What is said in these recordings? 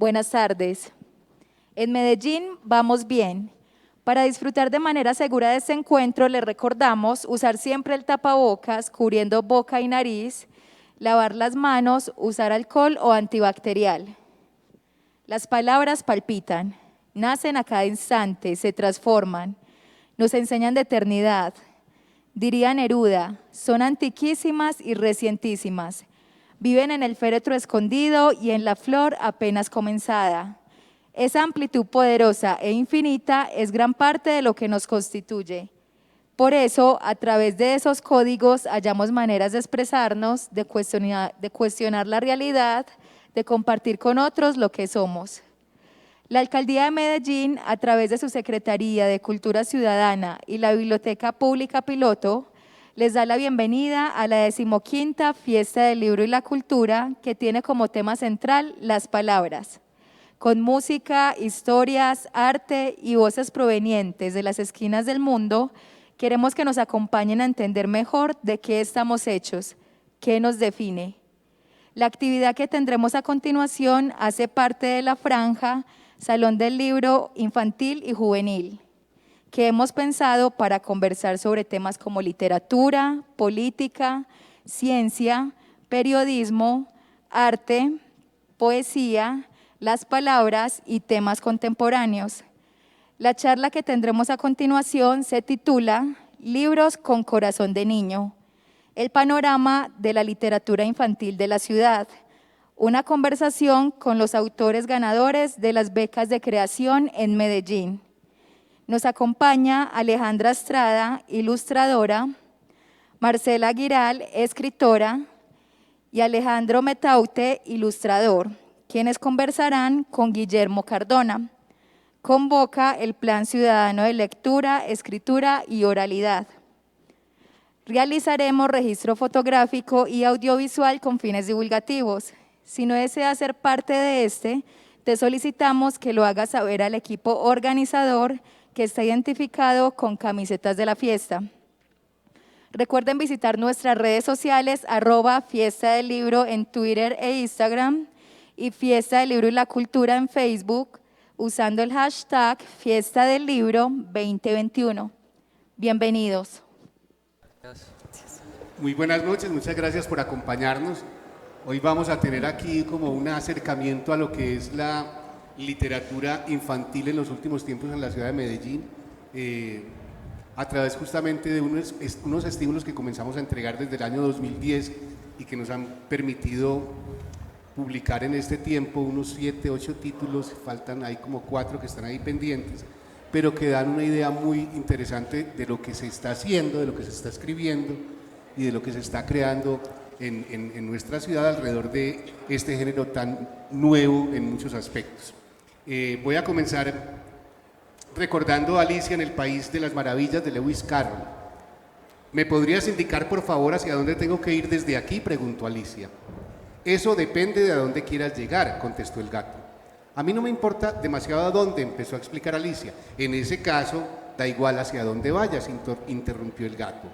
Buenas tardes. En Medellín vamos bien. Para disfrutar de manera segura de este encuentro, les recordamos usar siempre el tapabocas, cubriendo boca y nariz, lavar las manos, usar alcohol o antibacterial. Las palabras palpitan, nacen a cada instante, se transforman, nos enseñan de eternidad. Diría Neruda, son antiquísimas y recientísimas. Viven en el féretro escondido y en la flor apenas comenzada. Esa amplitud poderosa e infinita es gran parte de lo que nos constituye. Por eso, a través de esos códigos, hallamos maneras de expresarnos, de cuestionar la realidad, de compartir con otros lo que somos. La Alcaldía de Medellín, a través de su Secretaría de Cultura Ciudadana y la Biblioteca Pública Piloto, les da la bienvenida a la 15ª Fiesta del Libro y la Cultura, que tiene como tema central las palabras. Con música, historias, arte y voces provenientes de las esquinas del mundo, queremos que nos acompañen a entender mejor de qué estamos hechos, qué nos define. La actividad que tendremos a continuación hace parte de la franja Salón del Libro Infantil y Juvenil, que hemos pensado para conversar sobre temas como literatura, política, ciencia, periodismo, arte, poesía, las palabras y temas contemporáneos. La charla que tendremos a continuación se titula Libros con corazón de niño, el panorama de la literatura infantil de la ciudad, una conversación con los autores ganadores de las becas de creación en Medellín. Nos acompaña Alejandra Estrada, ilustradora, Marcela Giral, escritora, y Alejandro Metaute, ilustrador, quienes conversarán con Guillermo Cardona. Convoca el Plan Ciudadano de Lectura, Escritura y Oralidad. Realizaremos registro fotográfico y audiovisual con fines divulgativos. Si no deseas ser parte de este, te solicitamos que lo hagas saber al equipo organizador que está identificado con camisetas de la fiesta. Recuerden visitar nuestras redes sociales @Fiesta del Libro en Twitter e Instagram y Fiesta del Libro y la Cultura en Facebook usando el hashtag Fiesta del Libro 2021. Bienvenidos. Muy buenas noches, muchas gracias por acompañarnos. Hoy vamos a tener aquí como un acercamiento a lo que es la literatura infantil en los últimos tiempos en la ciudad de Medellín, a través justamente de unos estímulos que comenzamos a entregar desde el año 2010 y que nos han permitido publicar en este tiempo unos 7, 8 títulos, faltan ahí como 4 que están ahí pendientes, pero que dan una idea muy interesante de lo que se está haciendo, de lo que se está escribiendo y de lo que se está creando en nuestra ciudad alrededor de este género tan nuevo en muchos aspectos. Voy a comenzar recordando a Alicia en el País de las Maravillas de Lewis Carroll. ¿Me podrías indicar por favor hacia dónde tengo que ir desde aquí?, preguntó Alicia. Eso depende de a dónde quieras llegar, contestó el gato. A mí no me importa demasiado a dónde, empezó a explicar Alicia. En ese caso, da igual hacia dónde vayas, interrumpió el gato.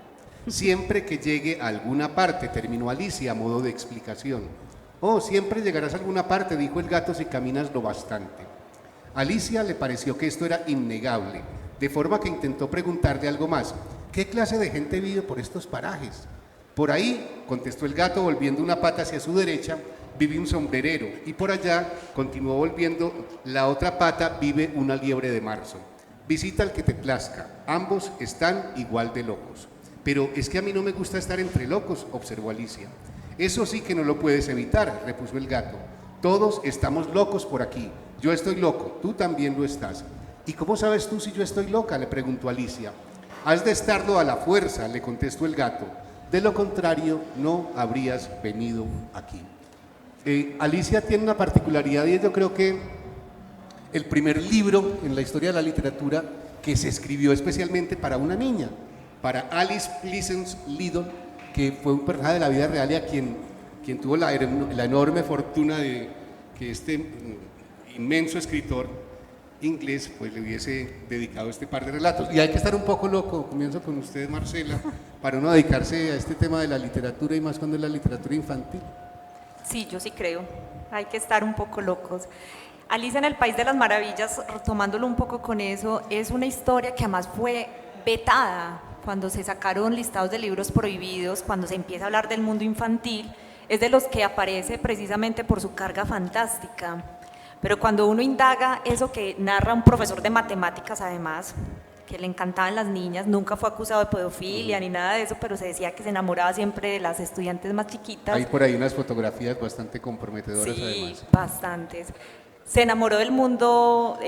Siempre que llegue a alguna parte, terminó Alicia a modo de explicación. Oh, siempre llegarás a alguna parte, dijo el gato, si caminas lo bastante. A Alicia le pareció que esto era innegable, de forma que intentó preguntarle algo más. ¿Qué clase de gente vive por estos parajes? Por ahí, contestó el gato, volviendo una pata hacia su derecha, vive un sombrerero, y por allá, continuó volviendo la otra pata, vive una liebre de marzo. Visita al que te plazca, ambos están igual de locos. Pero es que a mí no me gusta estar entre locos, observó Alicia. Eso sí que no lo puedes evitar, repuso el gato. Todos estamos locos por aquí. Yo estoy loco, tú también lo estás. ¿Y cómo sabes tú si yo estoy loca?, le preguntó Alicia. Has de estarlo a la fuerza, le contestó el gato. De lo contrario, no habrías venido aquí. Alicia tiene una particularidad y es, yo creo que el primer libro en la historia de la literatura que se escribió especialmente para una niña, para Alice Pleasance Liddell, que fue un personaje de la vida real y a quien tuvo la enorme fortuna de que este inmenso escritor inglés pues le hubiese dedicado este par de relatos. Y hay que estar un poco loco, comienzo con usted, Marcela, para uno dedicarse a este tema de la literatura y más cuando es la literatura infantil. Sí, yo sí creo, hay que estar un poco locos. Alicia en el País de las Maravillas, retomándolo un poco con eso, es una historia que además fue vetada cuando se sacaron listados de libros prohibidos, cuando se empieza a hablar del mundo infantil, es de los que aparece precisamente por su carga fantástica. Pero cuando uno indaga eso que narra un profesor de matemáticas además, que le encantaban las niñas, nunca fue acusado de pedofilia ni nada de eso, pero se decía que se enamoraba siempre de las estudiantes más chiquitas. Hay por ahí unas fotografías bastante comprometedoras Sí, además. bastantes. Se enamoró del mundo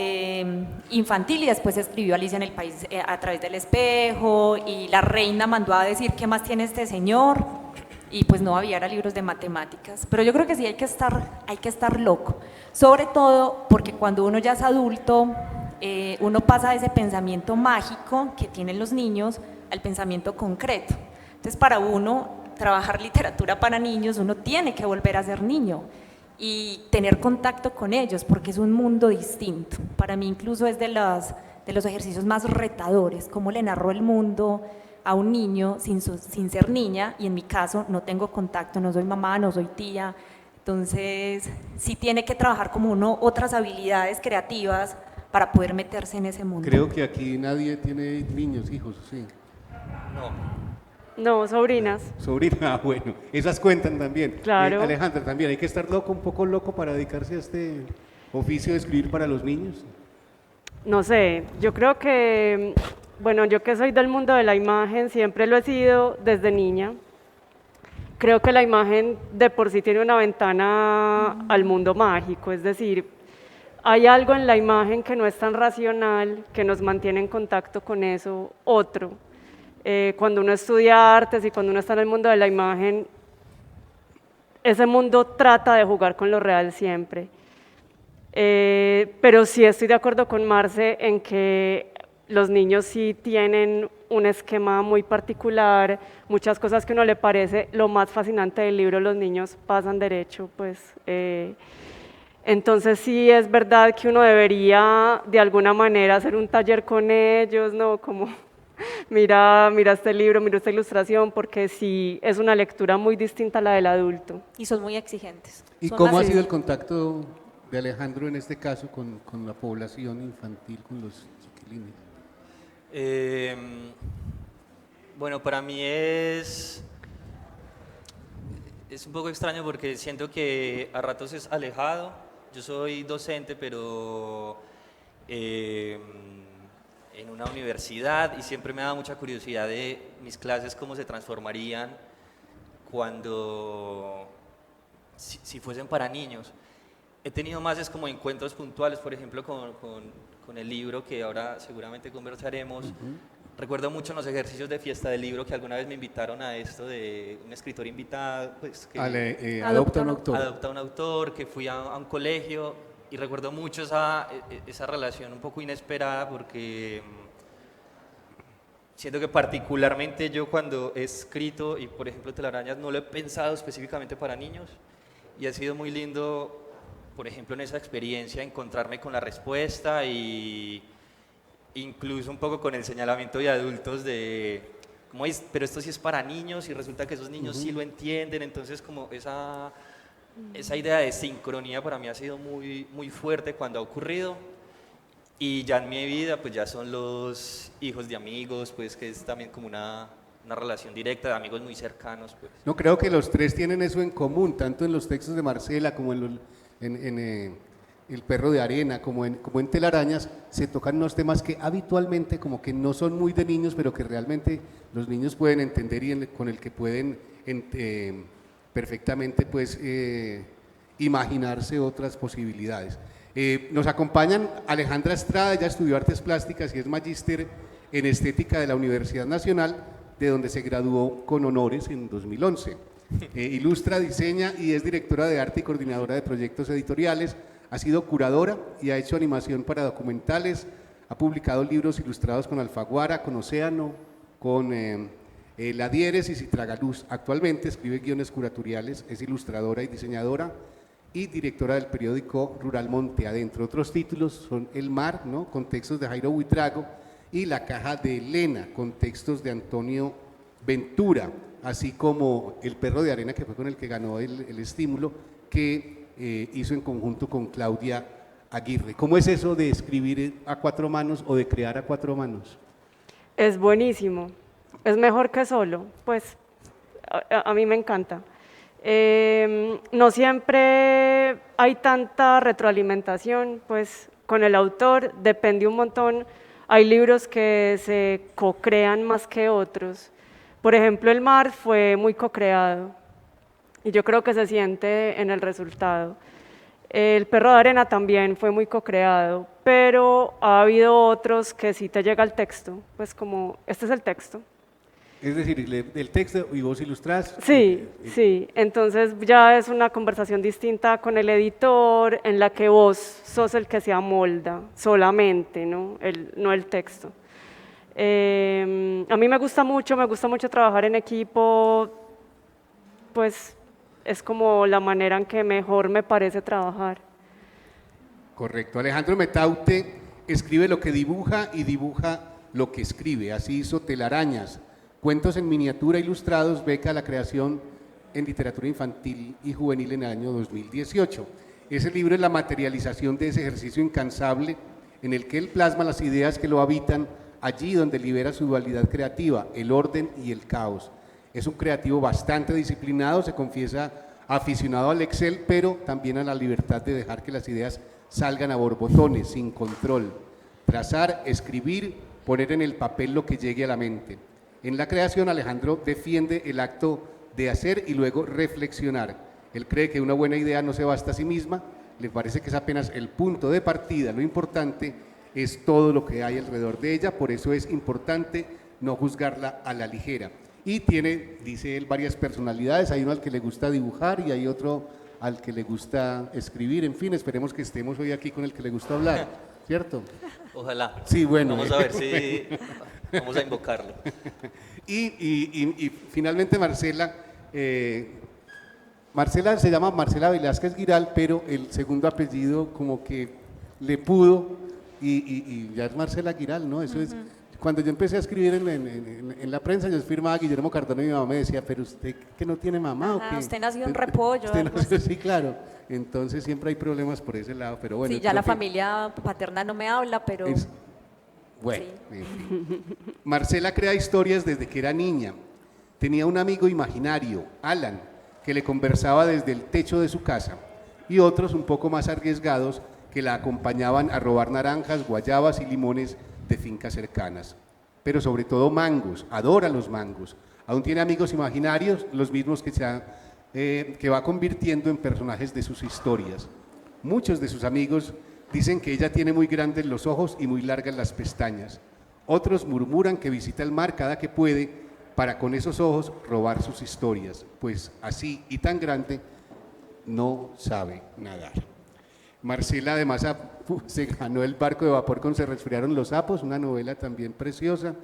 infantil y después escribió Alicia en el País a través del espejo, y la reina mandó a decir ¿qué más tiene este señor? Y pues no había libros de matemáticas. Pero yo creo que sí hay que estar loco, sobre todo porque cuando uno ya es adulto, uno pasa de ese pensamiento mágico que tienen los niños al pensamiento concreto. Entonces, para uno trabajar literatura para niños, uno tiene que volver a ser niño y tener contacto con ellos, porque es un mundo distinto. Para mí incluso es de los ejercicios más retadores, cómo le narro el mundo a un niño sin ser niña, y en mi caso no tengo contacto, no soy mamá, no soy tía, entonces sí tiene que trabajar como uno otras habilidades creativas para poder meterse en ese mundo. Creo que aquí nadie tiene niños, hijos, sí. No, sobrinas. Sobrina, bueno, esas cuentan también. Claro. Alejandra, también hay que estar loco, un poco loco para dedicarse a este oficio de escribir para los niños. No sé, yo creo que, bueno, yo que soy del mundo de la imagen, siempre lo he sido desde niña. Creo que la imagen de por sí tiene una ventana al mundo mágico, es decir, hay algo en la imagen que no es tan racional, que nos mantiene en contacto con eso otro. Cuando uno estudia artes y cuando uno está en el mundo de la imagen, ese mundo trata de jugar con lo real siempre. Pero sí estoy de acuerdo con Marce en que los niños sí tienen un esquema muy particular, muchas cosas que a uno le parece lo más fascinante del libro, los niños pasan derecho, pues. Entonces sí es verdad que uno debería de alguna manera hacer un taller con ellos, ¿no? Como mira este libro, mira esta ilustración, porque sí es una lectura muy distinta a la del adulto. Y son muy exigentes. ¿Y Son cómo más ha sido el contacto de Alejandro en este caso con la población infantil, con los chiquilines? Bueno, para mí es un poco extraño porque siento que a ratos es alejado. Yo soy docente, pero en una universidad, y siempre me ha dado mucha curiosidad de mis clases, cómo se transformarían cuando, si fuesen para niños. He tenido más es como encuentros puntuales, por ejemplo, con el libro, que ahora seguramente conversaremos. Recuerdo mucho en los ejercicios de fiesta del libro que alguna vez me invitaron a esto de un escritor invitado, pues que Adopta un autor. adopta un autor, que fui a un colegio, y recuerdo mucho esa relación un poco inesperada, porque siento que particularmente yo cuando he escrito, y por ejemplo Telarañas, no lo he pensado específicamente para niños, y ha sido muy lindo, por ejemplo, en esa experiencia, encontrarme con la respuesta y incluso un poco con el señalamiento de adultos de, como es, pero esto sí es para niños, y resulta que esos niños sí lo entienden. Entonces como esa idea de sincronía para mí ha sido muy, muy fuerte cuando ha ocurrido. Y ya en mi vida pues ya son los hijos de amigos, pues que es también como una relación directa de amigos muy cercanos, pues. No, creo que los tres tienen eso en común, tanto en los textos de Marcela como en El perro de arena, como en Telarañas, se tocan unos temas que habitualmente como que no son muy de niños, pero que realmente los niños pueden entender y con el que pueden perfectamente pues imaginarse otras posibilidades. Nos acompañan Alejandra Estrada, ella estudió Artes Plásticas y es magíster en Estética de la Universidad Nacional, de donde se graduó con honores en 2011. Ilustra, diseña y es directora de arte y coordinadora de proyectos editoriales. Ha sido curadora y ha hecho animación para documentales, ha publicado libros ilustrados con Alfaguara, con Océano, con La Diéresis y Tragaluz. Actualmente escribe guiones curatoriales, es ilustradora y diseñadora y directora del periódico Rural Monte Adentro. Otros títulos son El Mar, ¿no?, con textos de Jairo Buitrago, y La Caja de Elena, con textos de Antonio Ventura, así como El perro de arena, que fue con el que ganó el estímulo, que hizo en conjunto con Claudia Aguirre. ¿Cómo es eso de escribir a cuatro manos o de crear a cuatro manos? Es buenísimo, es mejor que solo, pues a mí me encanta. No siempre hay tanta retroalimentación, pues con el autor depende un montón. Hay libros que se co-crean más que otros. Por ejemplo, El mar fue muy co-creado y yo creo que se siente en el resultado. El perro de arena también fue muy co-creado, pero ha habido otros que sí te llega el texto, pues como, este es el texto. Es decir, el texto y vos ilustrás. Sí, sí, entonces ya es una conversación distinta con el editor en la que vos sos el que se amolda solamente, ¿no? No el texto. A mí me gusta mucho trabajar en equipo, pues es como la manera en que mejor me parece trabajar. Correcto. Alejandro Metaute escribe lo que dibuja y dibuja lo que escribe. Así hizo Telarañas, cuentos en miniatura ilustrados, beca a la creación en literatura infantil y juvenil en el año 2018. Ese libro es la materialización de ese ejercicio incansable en el que él plasma las ideas que lo habitan allí donde libera su dualidad creativa, el orden y el caos. Es un creativo bastante disciplinado, se confiesa aficionado al Excel, pero también a la libertad de dejar que las ideas salgan a borbotones, sin control. Trazar, escribir, poner en el papel lo que llegue a la mente. En la creación, Alejandro defiende el acto de hacer y luego reflexionar. Él cree que una buena idea no se basta a sí misma, le parece que es apenas el punto de partida, lo importante es todo lo que hay alrededor de ella, por eso es importante no juzgarla a la ligera. Y tiene, dice él, varias personalidades, hay uno al que le gusta dibujar y hay otro al que le gusta escribir, en fin, esperemos que estemos hoy aquí con el que le gusta hablar, ¿cierto? Ojalá. Sí, bueno. Vamos a ver si vamos a invocarlo. Y finalmente Marcela, Marcela se llama Marcela Velázquez Giral, pero el segundo apellido como que le pudo y ya es Marcela Giral, ¿no? Eso es. Cuando yo empecé a escribir en la prensa, yo firmaba Guillermo Cardona y mi mamá me decía, pero usted que no tiene mamá o qué. Usted nació en repollo. Usted nació, sí, claro. Entonces siempre hay problemas por ese lado, pero bueno. Sí, ya la familia paterna no me habla, pero... Bueno, sí. en fin. Marcela crea historias desde que era niña. Tenía un amigo imaginario, Alan, que le conversaba desde el techo de su casa, y otros un poco más arriesgados que la acompañaban a robar naranjas, guayabas y limones de fincas cercanas. Pero sobre todo mangos, adora los mangos. Aún tiene amigos imaginarios, los mismos que va convirtiendo en personajes de sus historias. Muchos de sus amigos dicen que ella tiene muy grandes los ojos y muy largas las pestañas. Otros murmuran que visita el mar cada que puede para con esos ojos robar sus historias, pues así y tan grande no sabe nadar. Marcela además se ganó el barco de vapor con Se resfriaron los sapos, una novela también preciosa.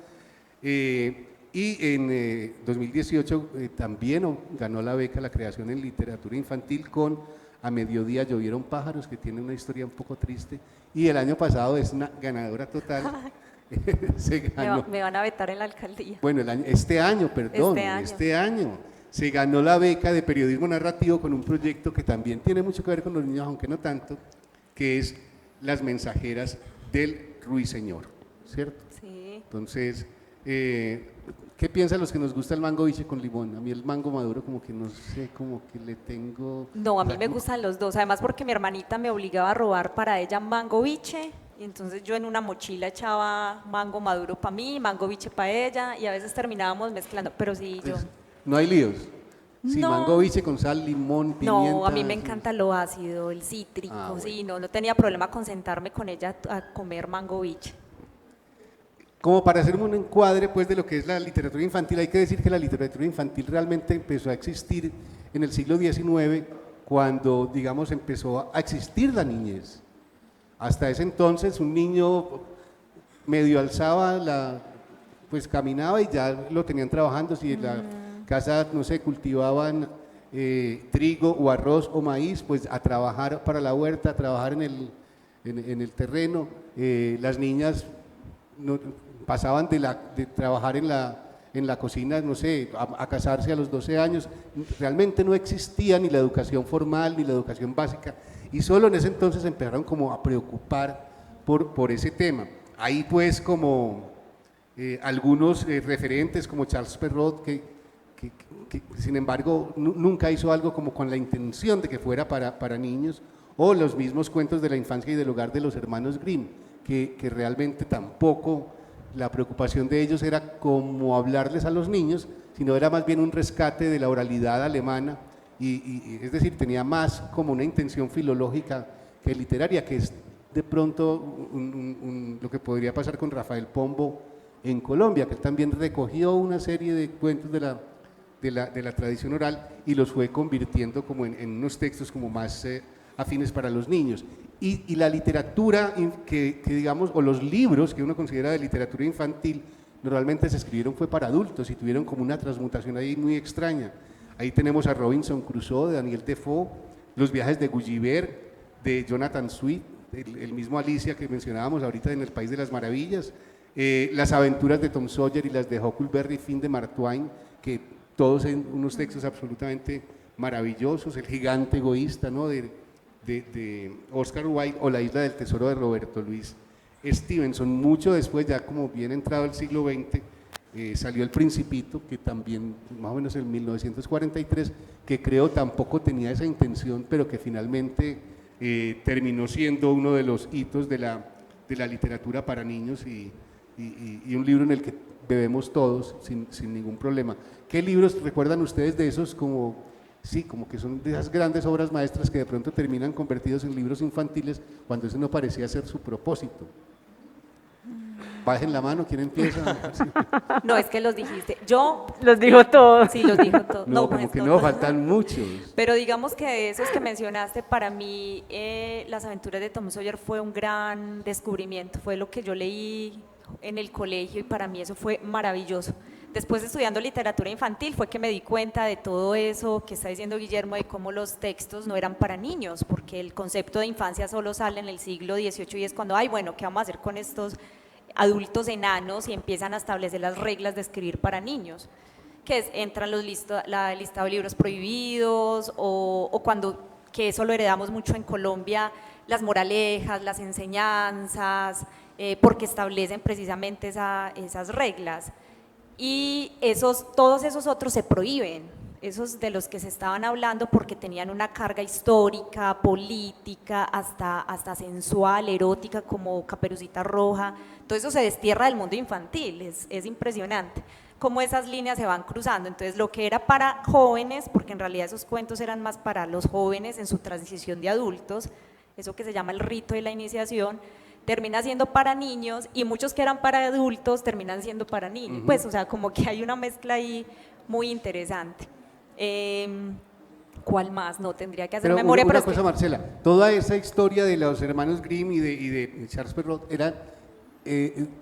Y en 2018 también ganó la beca a la creación en literatura infantil con A mediodía llovieron pájaros, que tiene una historia un poco triste. Y el año pasado es una ganadora total. Se ganó. Me van a vetar en la alcaldía. Bueno, este año se ganó la beca de periodismo narrativo con un proyecto que también tiene mucho que ver con los niños, aunque no tanto, que es Las mensajeras del ruiseñor, ¿cierto? Sí. Entonces, ¿qué piensan los que nos gusta el mango biche con limón? A mí el mango maduro como que no sé, como que le tengo... No, a mí me gustan los dos, además porque mi hermanita me obligaba a robar para ella mango biche, y entonces yo en una mochila echaba mango maduro para mí, mango biche para ella, y a veces terminábamos mezclando, pero sí, yo... No hay líos. Sí, No. mango biche con sal, limón, pimienta. No, a mí me sí. encanta lo ácido, el cítrico, Ah, bueno. sí, no tenía problema con sentarme con ella a comer mango biche. Como para hacer un encuadre pues, de lo que es la literatura infantil, hay que decir que la literatura infantil realmente empezó a existir en el siglo XIX, cuando, digamos, empezó a existir la niñez. Hasta ese entonces un niño medio alzaba, pues caminaba y ya lo tenían trabajando. Si en la casa, no sé, cultivaban trigo o arroz o maíz, pues a trabajar para la huerta, a trabajar en el terreno. Las niñas pasaban de trabajar en la cocina, no sé, a casarse a los 12 años. Realmente no existía ni la educación formal ni la educación básica. y solo en ese entonces empezaron como a preocupar por ese tema. Ahí pues como algunos referentes como Charles Perrault, que sin embargo nunca hizo algo como con la intención de que fuera para niños, o los mismos cuentos de la infancia y del hogar de los hermanos Grimm, que realmente tampoco la preocupación de ellos era como hablarles a los niños, sino era más bien un rescate de la oralidad alemana, y es decir, tenía más como una intención filológica que literaria, que es de pronto lo que podría pasar con Rafael Pombo en Colombia, que él también recogió una serie de cuentos de la tradición oral y los fue convirtiendo como en unos textos como más afines para los niños. Y la literatura que digamos, o los libros que uno considera de literatura infantil, normalmente se escribieron fue para adultos y tuvieron como una transmutación ahí muy extraña. Ahí tenemos a Robinson Crusoe de Daniel Defoe, Los viajes de Gulliver de Jonathan Swift, el mismo Alicia que mencionábamos ahorita en El País de las Maravillas, Las aventuras de Tom Sawyer y las de Huckleberry Finn de Mark Twain, que todos en unos textos absolutamente maravillosos, El gigante egoísta, ¿no?, de Oscar Wilde, o La isla del tesoro de Roberto Louis Stevenson. Mucho después, ya como bien entrado el siglo XX, salió El Principito, que también más o menos en 1943, que creo tampoco tenía esa intención, pero que finalmente terminó siendo uno de los hitos de la literatura para niños y un libro en el que bebemos todos sin ningún problema. ¿Qué libros recuerdan ustedes de esos como que son de esas grandes obras maestras que de pronto terminan convertidos en libros infantiles cuando ese no parecía ser su propósito? Bajen la mano, ¿quién empieza? No, es que los dijiste. Yo... Los dijo todos. Sí, los dijo todos. No, como pues, que no, faltan muchos. Pero digamos que de esos que mencionaste, para mí Las aventuras de Tom Sawyer fue un gran descubrimiento, fue lo que yo leí en el colegio y para mí eso fue maravilloso. Después, estudiando literatura infantil, fue que me di cuenta de todo eso que está diciendo Guillermo, de cómo los textos no eran para niños, porque el concepto de infancia solo sale en el siglo XVIII y es cuando, ay, bueno, ¿qué vamos a hacer con estos adultos enanos? Y empiezan a establecer las reglas de escribir para niños, que entran el listado de libros prohibidos, o cuando, que eso lo heredamos mucho en Colombia, las moralejas, las enseñanzas, porque establecen precisamente esas reglas. Y todos esos otros se prohíben, esos de los que se estaban hablando, porque tenían una carga histórica, política, hasta sensual, erótica, como Caperucita Roja. Todo eso se destierra del mundo infantil, es impresionante cómo esas líneas se van cruzando. Entonces, lo que era para jóvenes, porque en realidad esos cuentos eran más para los jóvenes en su transición de adultos, eso que se llama el rito de la iniciación, termina siendo para niños, y muchos que eran para adultos terminan siendo para niños. Pues, o sea, como que hay una mezcla ahí muy interesante. ¿Cuál más? No, tendría que hacer Pero memoria. una cosa, Marcela, toda esa historia de los hermanos Grimm y de Charles Perrault eran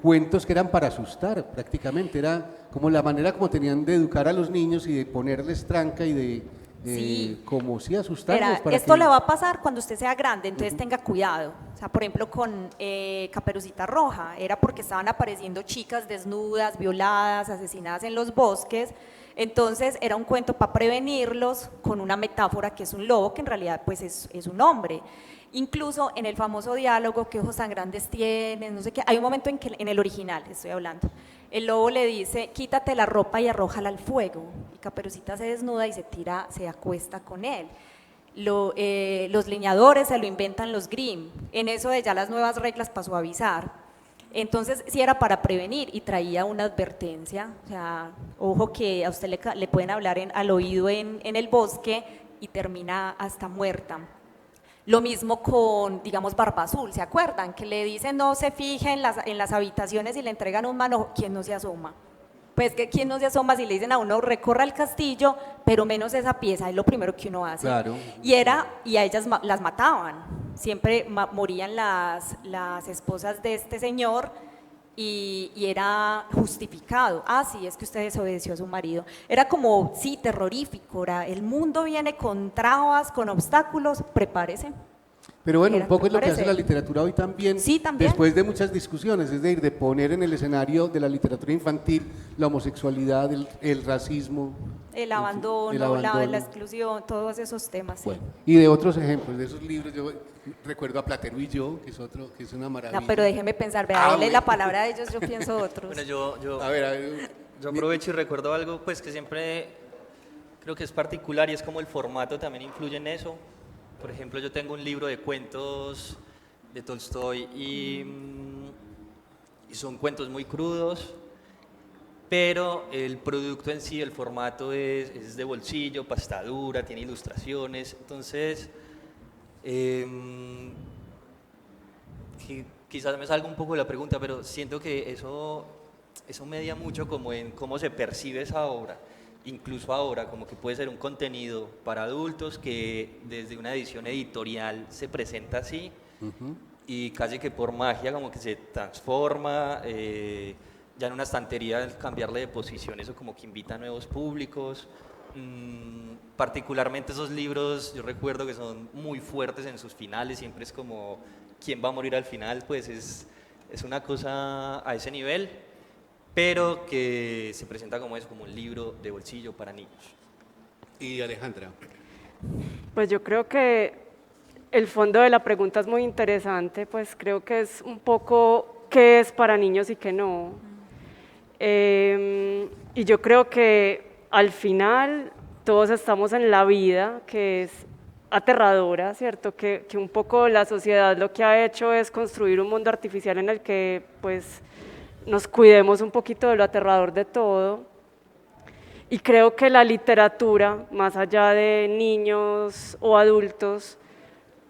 cuentos que eran para asustar prácticamente, era como la manera como tenían de educar a los niños y de ponerles tranca y de como si asustarlos. Esto le va a pasar cuando usted sea grande, entonces tenga cuidado. O sea, por ejemplo, con Caperucita Roja, era porque estaban apareciendo chicas desnudas, violadas, asesinadas en los bosques. Entonces era un cuento para prevenirlos, con una metáfora que es un lobo, que en realidad pues es un hombre. Incluso en el famoso diálogo, ¿qué ojos tan grandes tienes? No sé qué, hay un momento en que, en el original estoy hablando, el lobo le dice, quítate la ropa y arrójala al fuego, y Caperucita se desnuda y se acuesta con él. Los leñadores se lo inventan los Grimm, en eso de ya las nuevas reglas para suavizar. Entonces sí era para prevenir y traía una advertencia, o sea, ojo que a usted le pueden hablar al oído en el bosque y termina hasta muerta. Lo mismo con, digamos, Barba Azul, ¿se acuerdan? Que le dicen no se fije en las habitaciones y le entregan un manojo. ¿Quién no se asoma? Pues que ¿quién no se asoma si le dicen a uno recorra el castillo, pero menos esa pieza? Es lo primero que uno hace. Claro. Y a ellas las mataban, siempre morían las esposas de este señor. Y era justificado, sí, es que usted desobedeció a su marido, era como, sí, terrorífico, el mundo viene con trabas, con obstáculos, prepárese. Pero bueno, un Era, poco me es lo que hace parece. la literatura hoy también, Sí, también. después de muchas discusiones, es decir, de poner en el escenario de la literatura infantil la homosexualidad, el racismo, El en fin, abandono, el la abandono. exclusión, todos esos temas. Sí. Bueno, y de otros ejemplos, de esos libros, yo recuerdo a Platero y yo, que es otro, que es una maravilla. No, pero déjeme pensar, vea, Ah, dele bueno. la palabra a ellos, yo pienso otros. Bueno, yo A ver, Yo aprovecho y recuerdo algo pues que siempre creo que es particular y es como el formato también influye en eso. Por ejemplo, yo tengo un libro de cuentos de Tolstoy y son cuentos muy crudos, pero el producto en sí, el formato es de bolsillo, pasta dura, tiene ilustraciones, entonces quizás me salga un poco de la pregunta, pero siento que eso media mucho como en cómo se percibe esa obra. Incluso ahora, como que puede ser un contenido para adultos que desde una edición editorial se presenta así y casi que por magia como que se transforma, ya en una estantería cambiarle de posición, eso como que invita a nuevos públicos. Particularmente esos libros, yo recuerdo que son muy fuertes en sus finales, siempre es como quién va a morir al final, pues es una cosa a ese nivel, pero que se presenta como eso, como un libro de bolsillo para niños. y Alejandra. Pues yo creo que el fondo de la pregunta es muy interesante, pues creo que es un poco qué es para niños y qué no. Y yo creo que al final todos estamos en la vida que es aterradora, ¿cierto? Que un poco la sociedad lo que ha hecho es construir un mundo artificial en el que pues nos cuidemos un poquito de lo aterrador de todo. Y creo que la literatura, más allá de niños o adultos,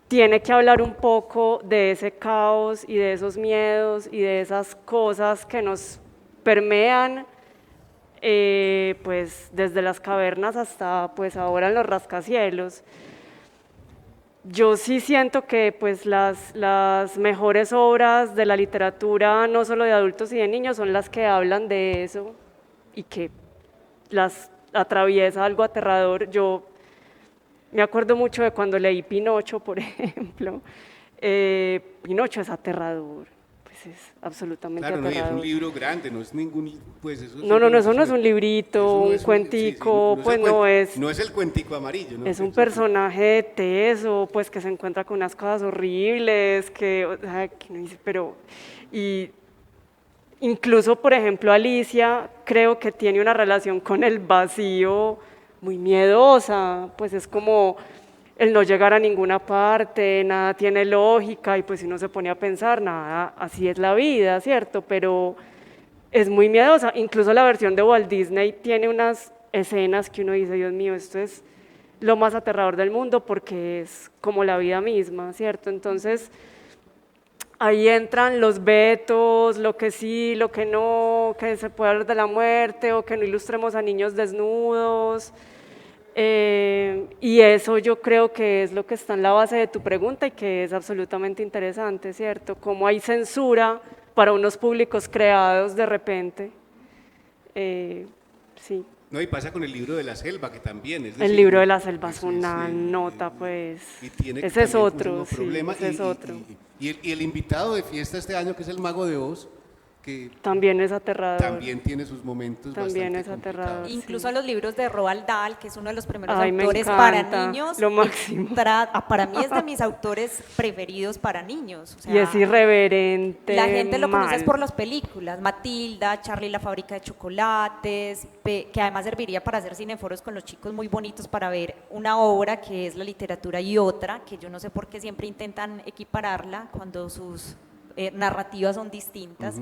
tiene que hablar un poco de ese caos y de esos miedos y de esas cosas que nos permean, pues desde las cavernas hasta pues ahora en los rascacielos. Yo sí siento que pues las mejores obras de la literatura, no solo de adultos y de niños, son las que hablan de eso y que las atraviesa algo aterrador. Yo me acuerdo mucho de cuando leí Pinocho, por ejemplo. Pinocho es aterrador, pues es absolutamente Claro, no, y es aterrador. un libro grande, no es ningún, pues eso No, eso no es un librito, eso no un es sí, cuentico, sí, pues no es. No es el cuentico amarillo, ¿no? Es un personaje teso, pues que se encuentra con unas cosas horribles, que, o sea, que uno dice, pero. Y incluso, por ejemplo, Alicia creo que tiene una relación con el vacío muy miedosa, pues es como el no llegar a ninguna parte, nada tiene lógica y pues si uno se pone a pensar, nada, así es la vida, ¿cierto? Pero es muy miedosa, incluso la versión de Walt Disney tiene unas escenas que uno dice, Dios mío, esto es lo más aterrador del mundo porque es como la vida misma, ¿cierto? Entonces, ahí entran los vetos, lo que sí, lo que no, que se puede hablar de la muerte o que no ilustremos a niños desnudos. Y eso yo creo que es lo que está en la base de tu pregunta y que es absolutamente interesante, ¿cierto? Cómo hay censura para unos públicos creados de repente. Sí. No, y pasa con el libro de la selva, que también es El decir, libro de la selva es sí, una sí, nota, pues. y tiene Ese es también otro, un sí, problema, ese es otro. y el invitado de fiesta este año, que es el Mago de Oz, que También es aterrador. también tiene sus momentos También bastante es aterrador. complicados. Incluso a los libros de Roald Dahl, que es uno de los primeros Ay, me autores encanta, para niños, lo máximo. para mí es de mis autores preferidos para niños. O sea, Y es irreverente. la gente lo conoce es mal. por las películas, Matilda, Charlie y la fábrica de chocolates, que además serviría para hacer cineforos con los chicos muy bonitos para ver una obra que es la literatura y otra, que yo no sé por qué siempre intentan equipararla cuando sus narrativas son distintas.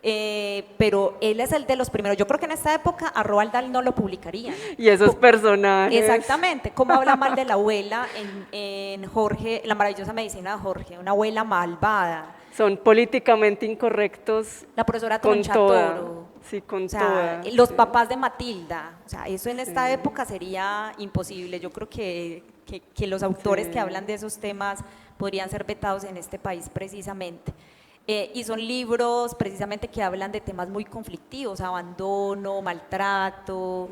Pero él es el de los primeros. Yo creo que en esta época a Roald Dahl no lo publicarían. Y esos personajes. Exactamente, como habla mal de la abuela en Jorge, La maravillosa medicina de Jorge, una abuela malvada. Son políticamente incorrectos. La profesora con Troncha toda. Toro. Sí, con O sea, toda. los sí. papás de Matilda, o sea, eso en esta época sería imposible. Yo creo que los autores Sí. que hablan de esos temas podrían ser vetados en este país precisamente. Y son libros precisamente que hablan de temas muy conflictivos, abandono, maltrato,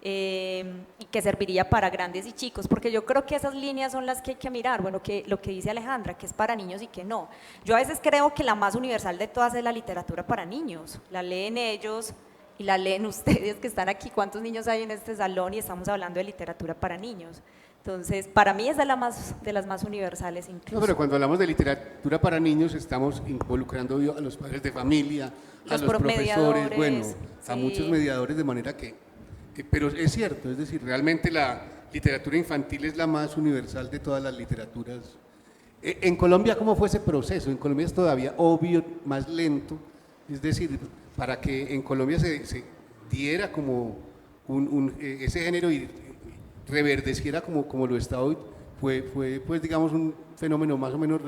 y que serviría para grandes y chicos, porque yo creo que esas líneas son las que hay que mirar, bueno, lo que dice Alejandra, que es para niños y que no. Yo a veces creo que la más universal de todas es la literatura para niños, la leen ellos y la leen ustedes que están aquí. ¿Cuántos niños hay en este salón? Y estamos hablando de literatura para niños. Entonces, para mí es de las más universales incluso. No, pero cuando hablamos de literatura para niños estamos involucrando a los padres de familia, a los profesores, bueno, a sí. muchos mediadores, de manera pero es cierto, es decir, realmente la literatura infantil es la más universal de todas las literaturas. En Colombia, ¿cómo fue ese proceso? En Colombia es todavía obvio, más lento, es decir, para que en Colombia se diera como ese género y reverdeciera como lo está hoy, fue pues digamos un fenómeno más o menos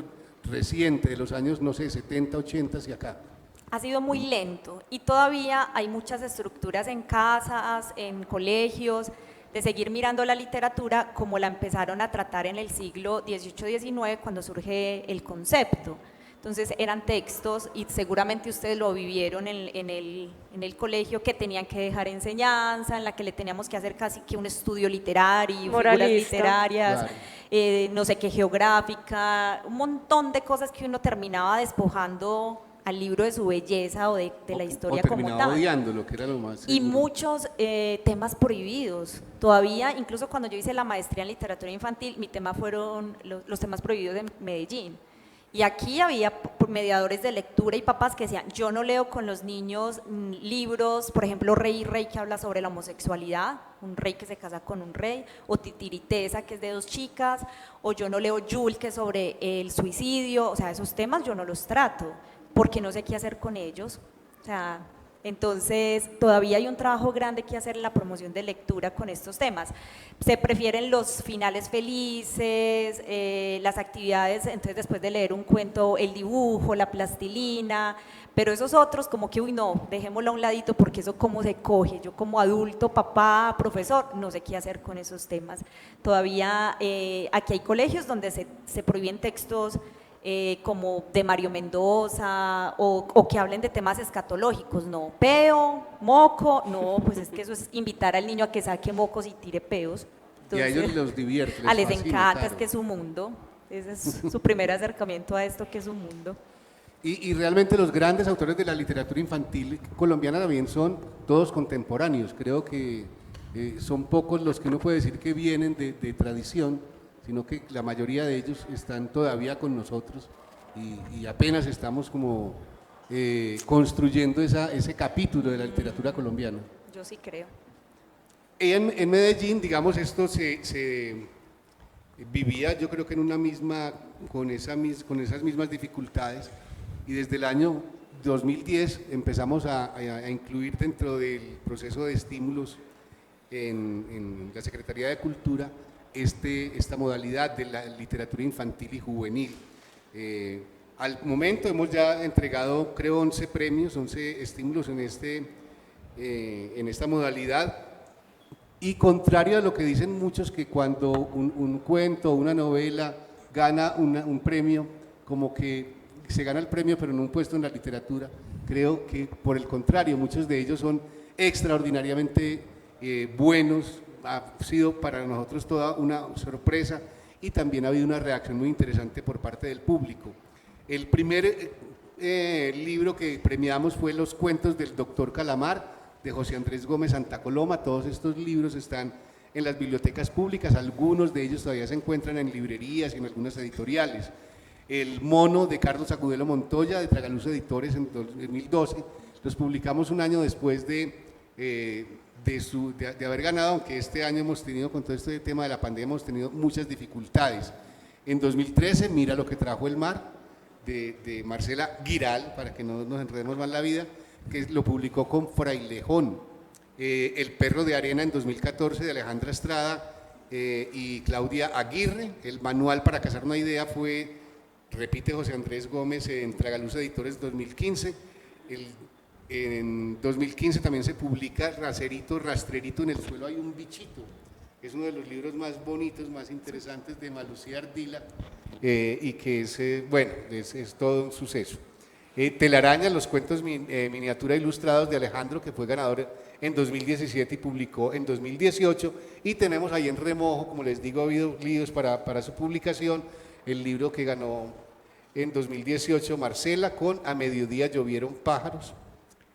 reciente, de los años, no sé, 70, 80 hacia acá. Ha sido muy lento y todavía hay muchas estructuras en casas, en colegios, de seguir mirando la literatura como la empezaron a tratar en el siglo XVIII-XIX cuando surge el concepto. Entonces eran textos, y seguramente ustedes lo vivieron en el colegio, que tenían que dejar enseñanza, en la que le teníamos que hacer casi que un estudio literario, figuras literarias, claro. No sé qué, geográfica, un montón de cosas que uno terminaba despojando al libro de su belleza o de la historia como tal. Odiándolo, que era lo más Y seguro. muchos temas prohibidos. Todavía, incluso cuando yo hice la maestría en literatura infantil, mi tema fueron los temas prohibidos de Medellín. Y aquí había mediadores de lectura y papás que decían, yo no leo con los niños libros, por ejemplo, Rey y Rey, que habla sobre la homosexualidad, un rey que se casa con un rey, o Titiritesa, que es de 2 chicas, o yo no leo Yul, que es sobre el suicidio. O sea, esos temas yo no los trato, porque no sé qué hacer con ellos. O sea, entonces todavía hay un trabajo grande que hacer en la promoción de lectura con estos temas. Se prefieren los finales felices, las actividades, entonces después de leer un cuento, el dibujo, la plastilina, pero esos otros como que, uy no, dejémoslo a un ladito porque eso cómo se coge. Yo como adulto, papá, profesor, no sé qué hacer con esos temas. Todavía aquí hay colegios donde se prohíben textos como de Mario Mendoza, o que hablen de temas escatológicos, no, peo, moco, no, pues es que eso es invitar al niño a que saque mocos y tire peos. Entonces, y a ellos los divierte, les fascina, encanta, claro. es que es su mundo, ese es su primer acercamiento a esto, que es su mundo. Y realmente los grandes autores de la literatura infantil colombiana también son todos contemporáneos, creo que son pocos los que uno puede decir que vienen de tradición, sino que la mayoría de ellos están todavía con nosotros y apenas estamos como construyendo ese capítulo de la literatura colombiana. Yo sí creo. En Medellín, digamos, esto se vivía, yo creo que en una misma, con esas mismas dificultades, y desde el año 2010 empezamos a incluir dentro del proceso de estímulos en la Secretaría de Cultura esta modalidad de la literatura infantil y juvenil. Al momento hemos ya entregado, creo, 11 premios, 11 estímulos en esta modalidad, y contrario a lo que dicen muchos, que cuando un cuento o una novela gana un premio, como que se gana el premio pero no un puesto en la literatura, creo que por el contrario, muchos de ellos son extraordinariamente buenos. Ha sido para nosotros toda una sorpresa y también ha habido una reacción muy interesante por parte del público. El primer libro que premiamos fue Los cuentos del Doctor Calamar, de José Andrés Gómez Santa Coloma. Todos estos libros están en las bibliotecas públicas, algunos de ellos todavía se encuentran en librerías y en algunas editoriales. El Mono, de Carlos Agudelo Montoya, de Tragaluz Editores, en 2012, los publicamos un año después de haber ganado, aunque este año hemos tenido, con todo este tema de la pandemia, hemos tenido muchas dificultades. En 2013, Mira lo que trajo el mar, de Marcela Giral, para que no nos enredemos más la vida, que lo publicó con Frailejón. El perro de arena, en 2014, de Alejandra Estrada y Claudia Aguirre. El manual para cazar una idea repite José Andrés Gómez, en Tragaluz Editores, 2015. En 2015 también se publica Rastrerito en el suelo hay un bichito, que es uno de los libros más bonitos, más interesantes de Malucía Ardila, y que es todo un suceso. Telaraña, los cuentos miniatura ilustrados, de Alejandro, que fue ganador en 2017 y publicó en 2018, y tenemos ahí en remojo, como les digo, ha habido líos para su publicación, el libro que ganó en 2018 Marcela con A mediodía llovieron pájaros,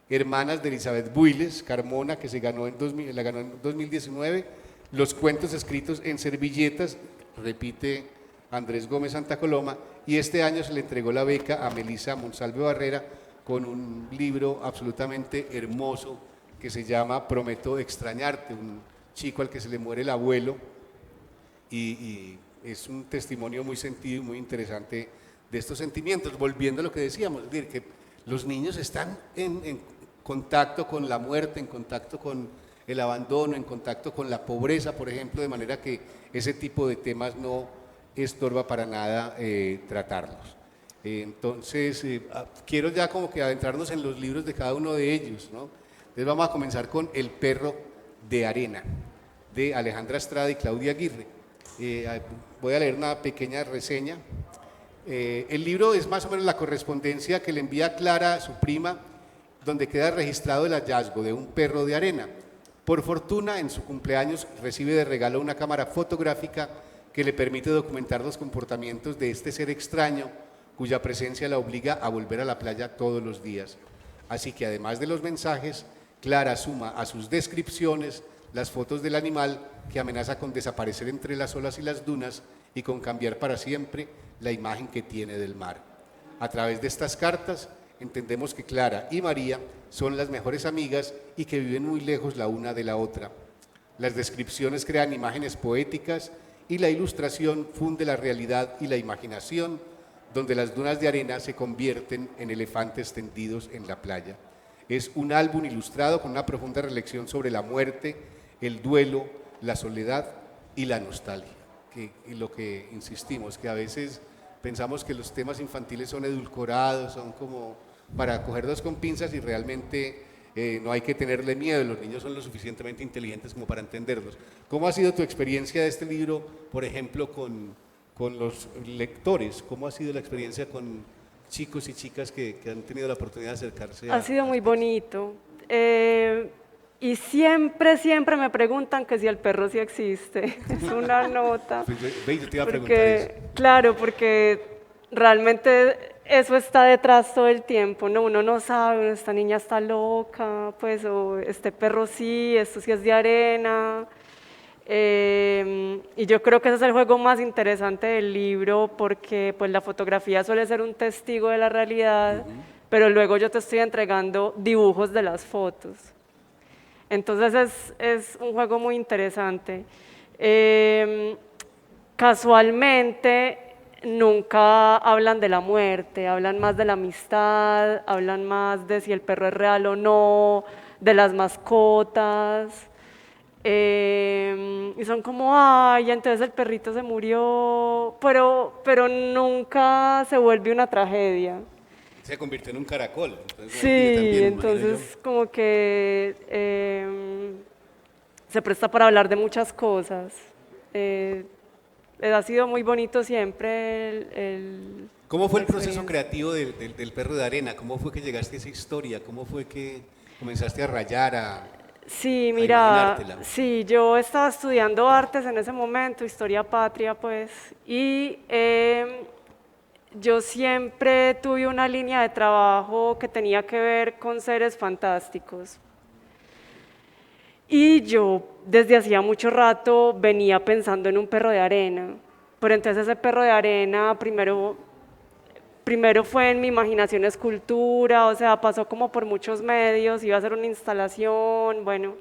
Hermanas de Elizabeth Builes, Carmona, que la ganó en 2019, Los cuentos escritos en servilletas, repite Andrés Gómez Santa Coloma, y este año se le entregó la beca a Melisa Monsalve Barrera con un libro absolutamente hermoso que se llama Prometo extrañarte, un chico al que se le muere el abuelo, y es un testimonio muy sentido y muy interesante de estos sentimientos. Volviendo a lo que decíamos, es decir, que los niños están en contacto con la muerte, en contacto con el abandono, en contacto con la pobreza, por ejemplo, de manera que ese tipo de temas no estorba para nada tratarlos. Entonces, quiero ya como que adentrarnos en los libros de cada uno de ellos, ¿no? Entonces vamos a comenzar con El perro de arena, de Alejandra Estrada y Claudia Aguirre. Voy a leer una pequeña reseña. El libro es más o menos la correspondencia que le envía Clara a su prima, donde queda registrado el hallazgo de un perro de arena. Por fortuna, en su cumpleaños recibe de regalo una cámara fotográfica que le permite documentar los comportamientos de este ser extraño, cuya presencia la obliga a volver a la playa todos los días. Así que además de los mensajes, Clara suma a sus descripciones las fotos del animal que amenaza con desaparecer entre las olas y las dunas y con cambiar para siempre la imagen que tiene del mar. A través de estas cartas entendemos que Clara y María son las mejores amigas y que viven muy lejos la una de la otra. Las descripciones crean imágenes poéticas y la ilustración funde la realidad y la imaginación, donde las dunas de arena se convierten en elefantes tendidos en la playa. Es un álbum ilustrado con una profunda reflexión sobre la muerte, el duelo, la soledad y la nostalgia. Y lo que insistimos, que a veces pensamos que los temas infantiles son edulcorados, son como para cogerlos con pinzas, y realmente no hay que tenerle miedo, los niños son lo suficientemente inteligentes como para entenderlos. ¿Cómo ha sido tu experiencia de este libro, por ejemplo, con los lectores? ¿Cómo ha sido la experiencia con chicos y chicas que han tenido la oportunidad de acercarse Ha sido muy bonito. Y siempre me preguntan que si el perro sí existe. Es una nota. Pues, yo te iba a preguntar eso. Claro, porque realmente eso está detrás todo el tiempo, ¿no? Uno no sabe, esta niña está loca, pues, o este perro sí, esto sí es de arena. Y yo creo que ese es el juego más interesante del libro, porque pues la fotografía suele ser un testigo de la realidad, pero luego yo te estoy entregando dibujos de las fotos. Entonces es un juego muy interesante. Casualmente nunca hablan de la muerte, hablan más de la amistad, hablan más de si el perro es real o no, de las mascotas. Y son como, ay, entonces el perrito se murió, pero nunca se vuelve una tragedia. Se convirtió en un caracol. Entonces, Sí, también, entonces como que se presta para hablar de muchas cosas. Ha sido muy bonito siempre ¿Cómo fue el la proceso experiencia. creativo del perro de arena? ¿Cómo fue que llegaste a esa historia? ¿Cómo fue que comenzaste a rayar, Sí, a mira, imaginártela? sí, yo estaba estudiando artes en ese momento, historia patria, pues, y yo siempre tuve una línea de trabajo que tenía que ver con seres fantásticos. Y yo desde hacía mucho rato venía pensando en un perro de arena, pero entonces ese perro de arena primero fue en mi imaginación escultura, o sea, pasó como por muchos medios, iba a hacer una instalación, bueno.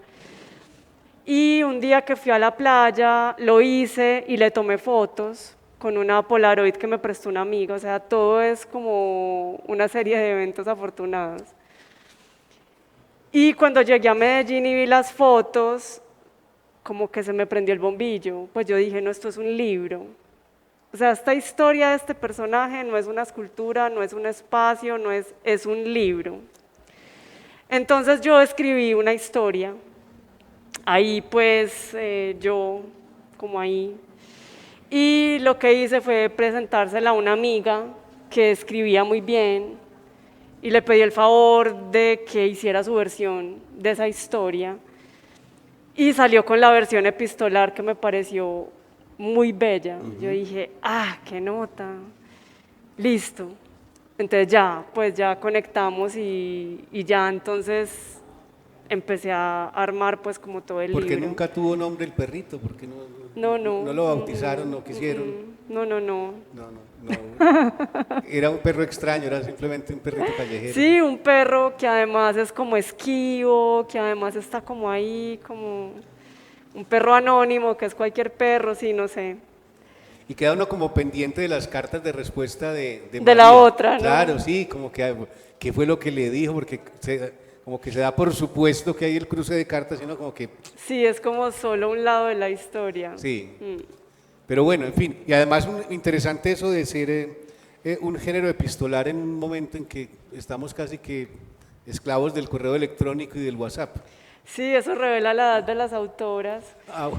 Y un día que fui a la playa, lo hice y le tomé fotos con una Polaroid que me prestó una amiga, o sea, todo es como una serie de eventos afortunados. Y cuando llegué a Medellín y vi las fotos, como que se me prendió el bombillo, pues yo dije, no, esto es un libro. O sea, esta historia de este personaje no es una escultura, no es un espacio, es un libro. Entonces yo escribí una historia, ahí pues yo, como ahí, y lo que hice fue presentársela a una amiga que escribía muy bien, y le pedí el favor de que hiciera su versión de esa historia y salió con la versión epistolar que me pareció muy bella. Yo dije, qué nota, listo. Entonces ya, pues ya conectamos y ya entonces empecé a armar pues como todo el ¿Por qué libro. nunca tuvo nombre el perrito? ¿Por qué No. no lo bautizaron, no quisieron? No. No. Era un perro extraño, era simplemente un perrito callejero. Sí, un perro que además es como esquivo, que además está como ahí, como un perro anónimo, que es cualquier perro, sí, no sé. Y queda uno como pendiente de las cartas de respuesta de De la María. otra, ¿no? Claro, sí, como que qué fue lo que le dijo, porque como que se da por supuesto que hay el cruce de cartas, sino como que Sí, es como solo un lado de la historia. sí. Pero bueno, en fin, y además interesante eso de ser un género epistolar en un momento en que estamos casi que esclavos del correo electrónico y del WhatsApp. Sí, eso revela la edad de las autoras.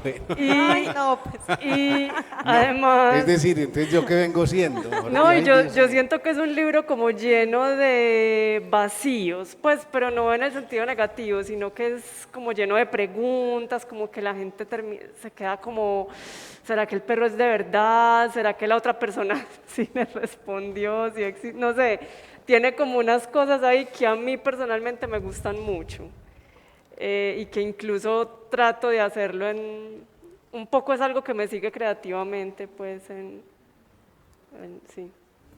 Bueno. Ay, no, pues. Y además... Es decir, entonces yo qué vengo siendo. Ahora No, y ya yo siento que es un libro como lleno de vacíos, pues, pero no en el sentido negativo, sino que es como lleno de preguntas, como que la gente se queda como, ¿será que el perro es de verdad? ¿Será que la otra persona sí le respondió? ¿Sí no sé, tiene como unas cosas ahí que a mí personalmente me gustan mucho. Y que incluso trato de hacerlo un poco es algo que me sigue creativamente, pues, sí.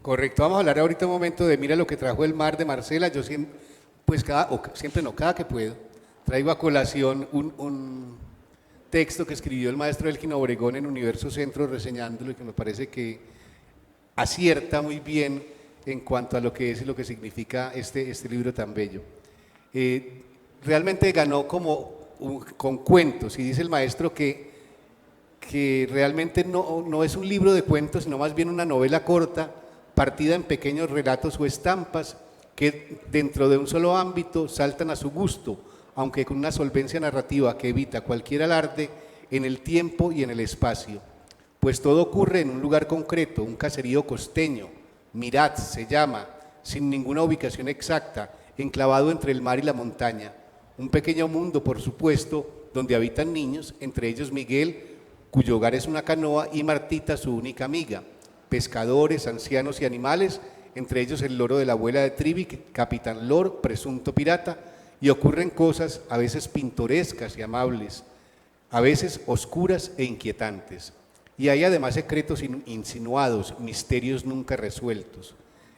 Correcto, vamos a hablar ahorita un momento de Mira lo que trajo el mar de Marcela. Yo siempre, pues cada que puedo, traigo a colación un texto que escribió el maestro Elgin Obregón en Universo Centro reseñándolo y que me parece que acierta muy bien en cuanto a lo que es y lo que significa este libro tan bello. Realmente ganó con cuentos y dice el maestro que realmente no es un libro de cuentos, sino más bien una novela corta, partida en pequeños relatos o estampas que dentro de un solo ámbito saltan a su gusto, aunque con una solvencia narrativa que evita cualquier alarde en el tiempo y en el espacio. Pues todo ocurre en un lugar concreto, un caserío costeño, Mirat se llama, sin ninguna ubicación exacta, enclavado entre el mar y la montaña. Un pequeño mundo, por supuesto, donde habitan niños, entre ellos Miguel, cuyo hogar es una canoa, y Martita, su única amiga. Pescadores, ancianos y animales, entre ellos el loro de la abuela de Trivi, Capitán Lor, presunto pirata, y ocurren cosas a veces pintorescas y amables, a veces oscuras e inquietantes. Y hay además secretos insinuados, misterios nunca resueltos.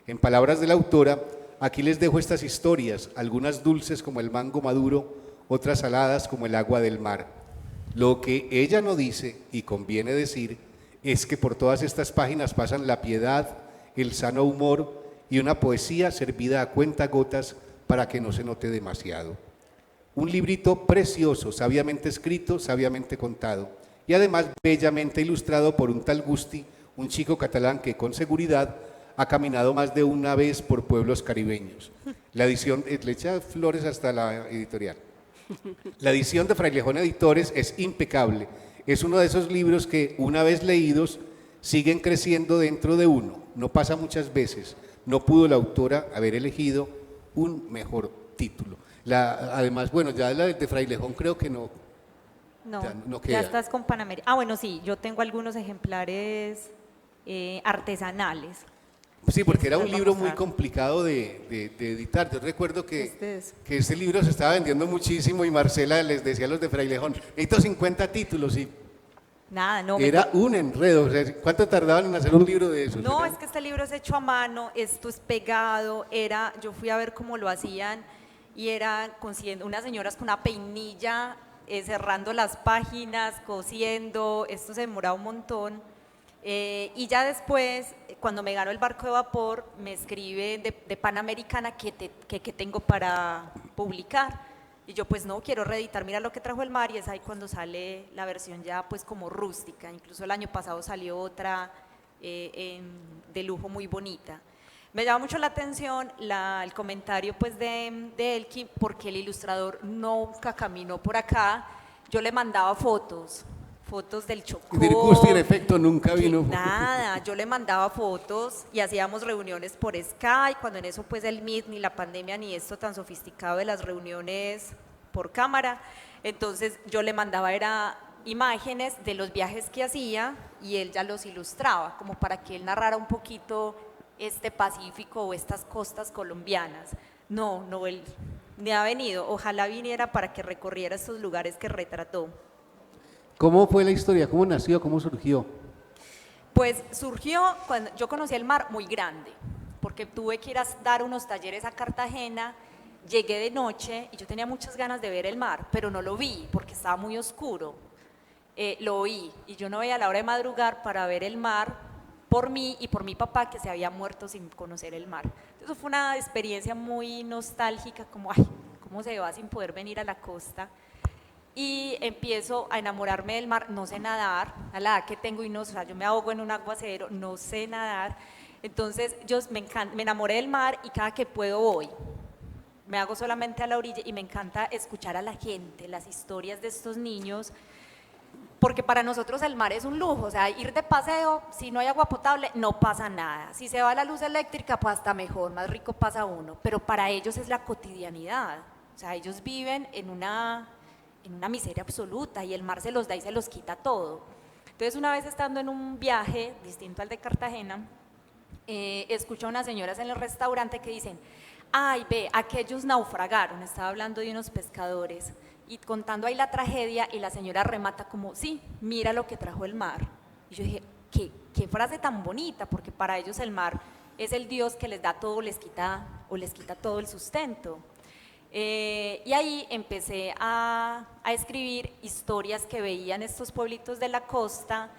En palabras de la autora, aquí les dejo estas historias, algunas dulces como el mango maduro, otras saladas como el agua del mar. Lo que ella no dice, y conviene decir, es que por todas estas páginas pasan la piedad, el sano humor y una poesía servida a cuentagotas para que no se note demasiado. Un librito precioso, sabiamente escrito, sabiamente contado, y además bellamente ilustrado por un tal Gusti, un chico catalán que con seguridad ha caminado más de una vez por pueblos caribeños. La edición, le echa flores hasta la editorial. La edición de Frailejón Editores es impecable. Es uno de esos libros que, una vez leídos, siguen creciendo dentro de uno. No pasa muchas veces. No pudo la autora haber elegido un mejor título. Además, bueno, ya la de Frailejón creo que no. No, no ya queda. estás con Panamérica. Ah, bueno, sí, yo tengo algunos ejemplares artesanales. Sí, porque era un Les voy a libro muy mostrar. complicado de editar. Yo recuerdo que Este libro se estaba vendiendo muchísimo y Marcela les decía a los de Frailejón, necesito 50 títulos y Nada, no. era un enredo. O sea, ¿cuánto tardaban en hacer un libro de esos? No, es que este libro es hecho a mano, esto es pegado, yo fui a ver cómo lo hacían y era consiguiendo unas señoras con una peinilla, cerrando las páginas, cosiendo, esto se demoraba un montón. Y ya después, cuando me ganó el barco de vapor, me escribe de Panamericana que tengo para publicar. Y yo pues no, quiero reeditar, mira lo que trajo el mar, y es ahí cuando sale la versión ya pues como rústica. Incluso el año pasado salió otra de lujo muy bonita. Me llama mucho la atención el comentario pues de Elkin, porque el ilustrador nunca caminó por acá. Yo le mandaba fotos fotos del Chocó. Y del gusto y el efecto nunca vino. Nada, yo le mandaba fotos y hacíamos reuniones por Skype, cuando en eso pues el Meet, ni la pandemia, ni esto tan sofisticado de las reuniones por cámara. Entonces yo le mandaba imágenes de los viajes que hacía y él ya los ilustraba, como para que él narrara un poquito este Pacífico o estas costas colombianas. No, él ni ha venido, ojalá viniera para que recorriera estos lugares que retrató. ¿Cómo fue la historia? ¿Cómo nació? ¿Cómo surgió? Pues surgió cuando yo conocí el mar muy grande, porque tuve que ir a dar unos talleres a Cartagena, llegué de noche y yo tenía muchas ganas de ver el mar, pero no lo vi porque estaba muy oscuro. Lo oí y yo no veía la hora de madrugar para ver el mar por mí y por mi papá que se había muerto sin conocer el mar. Entonces fue una experiencia muy nostálgica, como, ay, ¿cómo se va sin poder venir a la costa? Y empiezo a enamorarme del mar, no sé nadar, a la edad que tengo y no, o sea, yo me ahogo en un aguacero, no sé nadar. Entonces yo me enamoré del mar y cada que puedo voy. Me hago solamente a la orilla y me encanta escuchar a la gente, las historias de estos niños, porque para nosotros el mar es un lujo, o sea, ir de paseo, si no hay agua potable, no pasa nada. Si se va la luz eléctrica, pues hasta mejor, más rico pasa uno, pero para ellos es la cotidianidad, o sea, ellos viven en una miseria absoluta y el mar se los da y se los quita todo. Entonces, una vez estando en un viaje distinto al de Cartagena, escucho a unas señoras en el restaurante que dicen, ay, ve, aquellos naufragaron, estaba hablando de unos pescadores, y contando ahí la tragedia, y la señora remata como, sí, mira lo que trajo el mar. Y yo dije, qué frase tan bonita, porque para ellos el mar es el Dios que les da todo, les quita todo el sustento. Y ahí empecé a escribir historias que veía en estos pueblitos de la costa,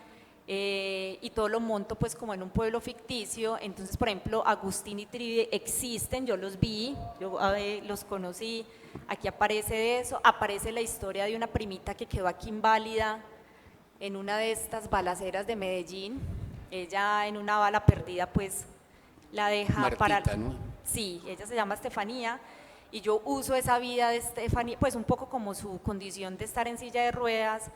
y todo lo monto pues como en un pueblo ficticio. Entonces, por ejemplo, Agustín y Tride existen, yo los vi, yo los conocí. Aquí aparece eso, aparece la historia de una primita que quedó aquí inválida en una de estas balaceras de Medellín. Ella en una bala perdida pues la deja Martita, ¿no? Sí, ella se llama Estefanía. Y yo uso esa vida de Estefanía, pues un poco como su condición de estar en silla de ruedas,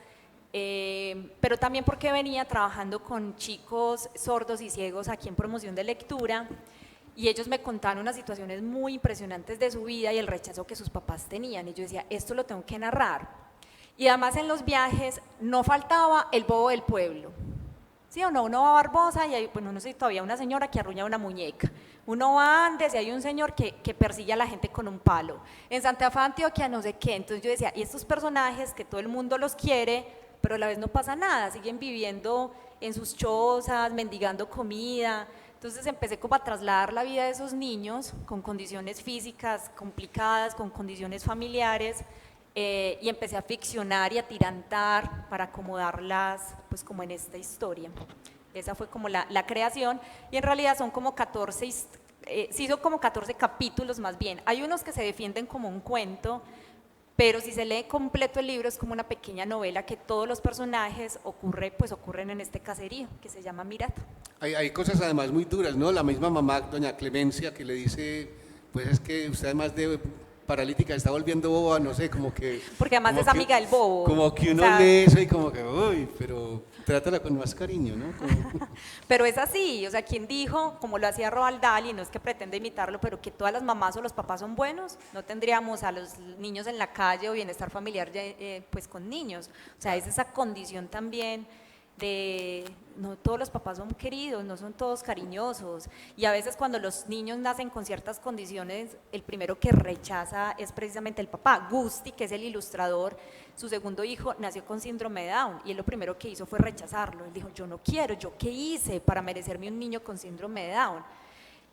pero también porque venía trabajando con chicos sordos y ciegos aquí en promoción de lectura, y ellos me contaron unas situaciones muy impresionantes de su vida y el rechazo que sus papás tenían, y yo decía, esto lo tengo que narrar. Y además en los viajes no faltaba el bobo del pueblo. ¿Sí o no? Uno va a Barbosa y hay, bueno, no sé, todavía una señora que arruña una muñeca. Uno va a Andes y hay un señor que persigue a la gente con un palo. En Santa Fe, Antioquia, no sé qué. Entonces yo decía, y estos personajes que todo el mundo los quiere, pero a la vez no pasa nada, siguen viviendo en sus chozas, mendigando comida. Entonces empecé como a trasladar la vida de esos niños con condiciones físicas complicadas, con condiciones familiares, y empecé a ficcionar y a tirantar para acomodarlas pues como en esta historia. Esa fue como la creación, y en realidad son como 14, sí son como 14 capítulos más bien. Hay unos que se defienden como un cuento, pero si se lee completo el libro es como una pequeña novela que todos los personajes ocurren en este caserío que se llama Mirata. Hay cosas además muy duras, ¿no? La misma mamá, doña Clemencia, que le dice, pues es que usted además de paralítica está volviendo boba, no sé, como que... Porque además es amiga del bobo. Como que uno lee eso y como que, uy, pero trátala con más cariño, ¿no? Pero es así, o sea, ¿quién dijo, como lo hacía Roald Dahl, y no es que pretenda imitarlo, pero que todas las mamás o los papás son buenos? No tendríamos a los niños en la calle o bienestar familiar pues con niños. O sea, es esa condición también de no todos los papás son queridos, no son todos cariñosos, y a veces cuando los niños nacen con ciertas condiciones, el primero que rechaza es precisamente el papá. Gusti, que es el ilustrador, su segundo hijo nació con síndrome de Down y él lo primero que hizo fue rechazarlo. Él dijo, yo no quiero, ¿yo qué hice para merecerme un niño con síndrome de Down?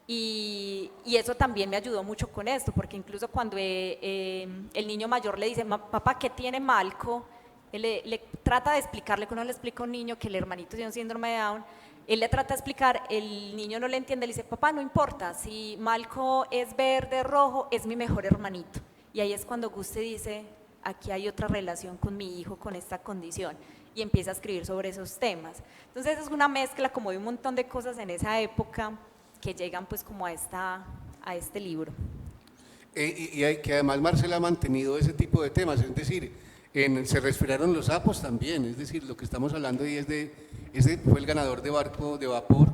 Y eso también me ayudó mucho con esto, porque incluso cuando el niño mayor le dice, papá, ¿qué tiene Malco? Él le trata de explicarle, cuando le explica a un niño que el hermanito tiene un síndrome de Down, él le trata de explicar, el niño no le entiende, le dice, papá, no importa, si Malco es verde, rojo, es mi mejor hermanito. Y ahí es cuando Guste dice, aquí hay otra relación con mi hijo con esta condición, y empieza a escribir sobre esos temas. Entonces es una mezcla como de un montón de cosas en esa época que llegan pues como a este libro. Y hay que además Marcela ha mantenido ese tipo de temas, es decir, Se respiraron los sapos también, es decir, lo que estamos hablando ahí ese fue el ganador de barco de vapor,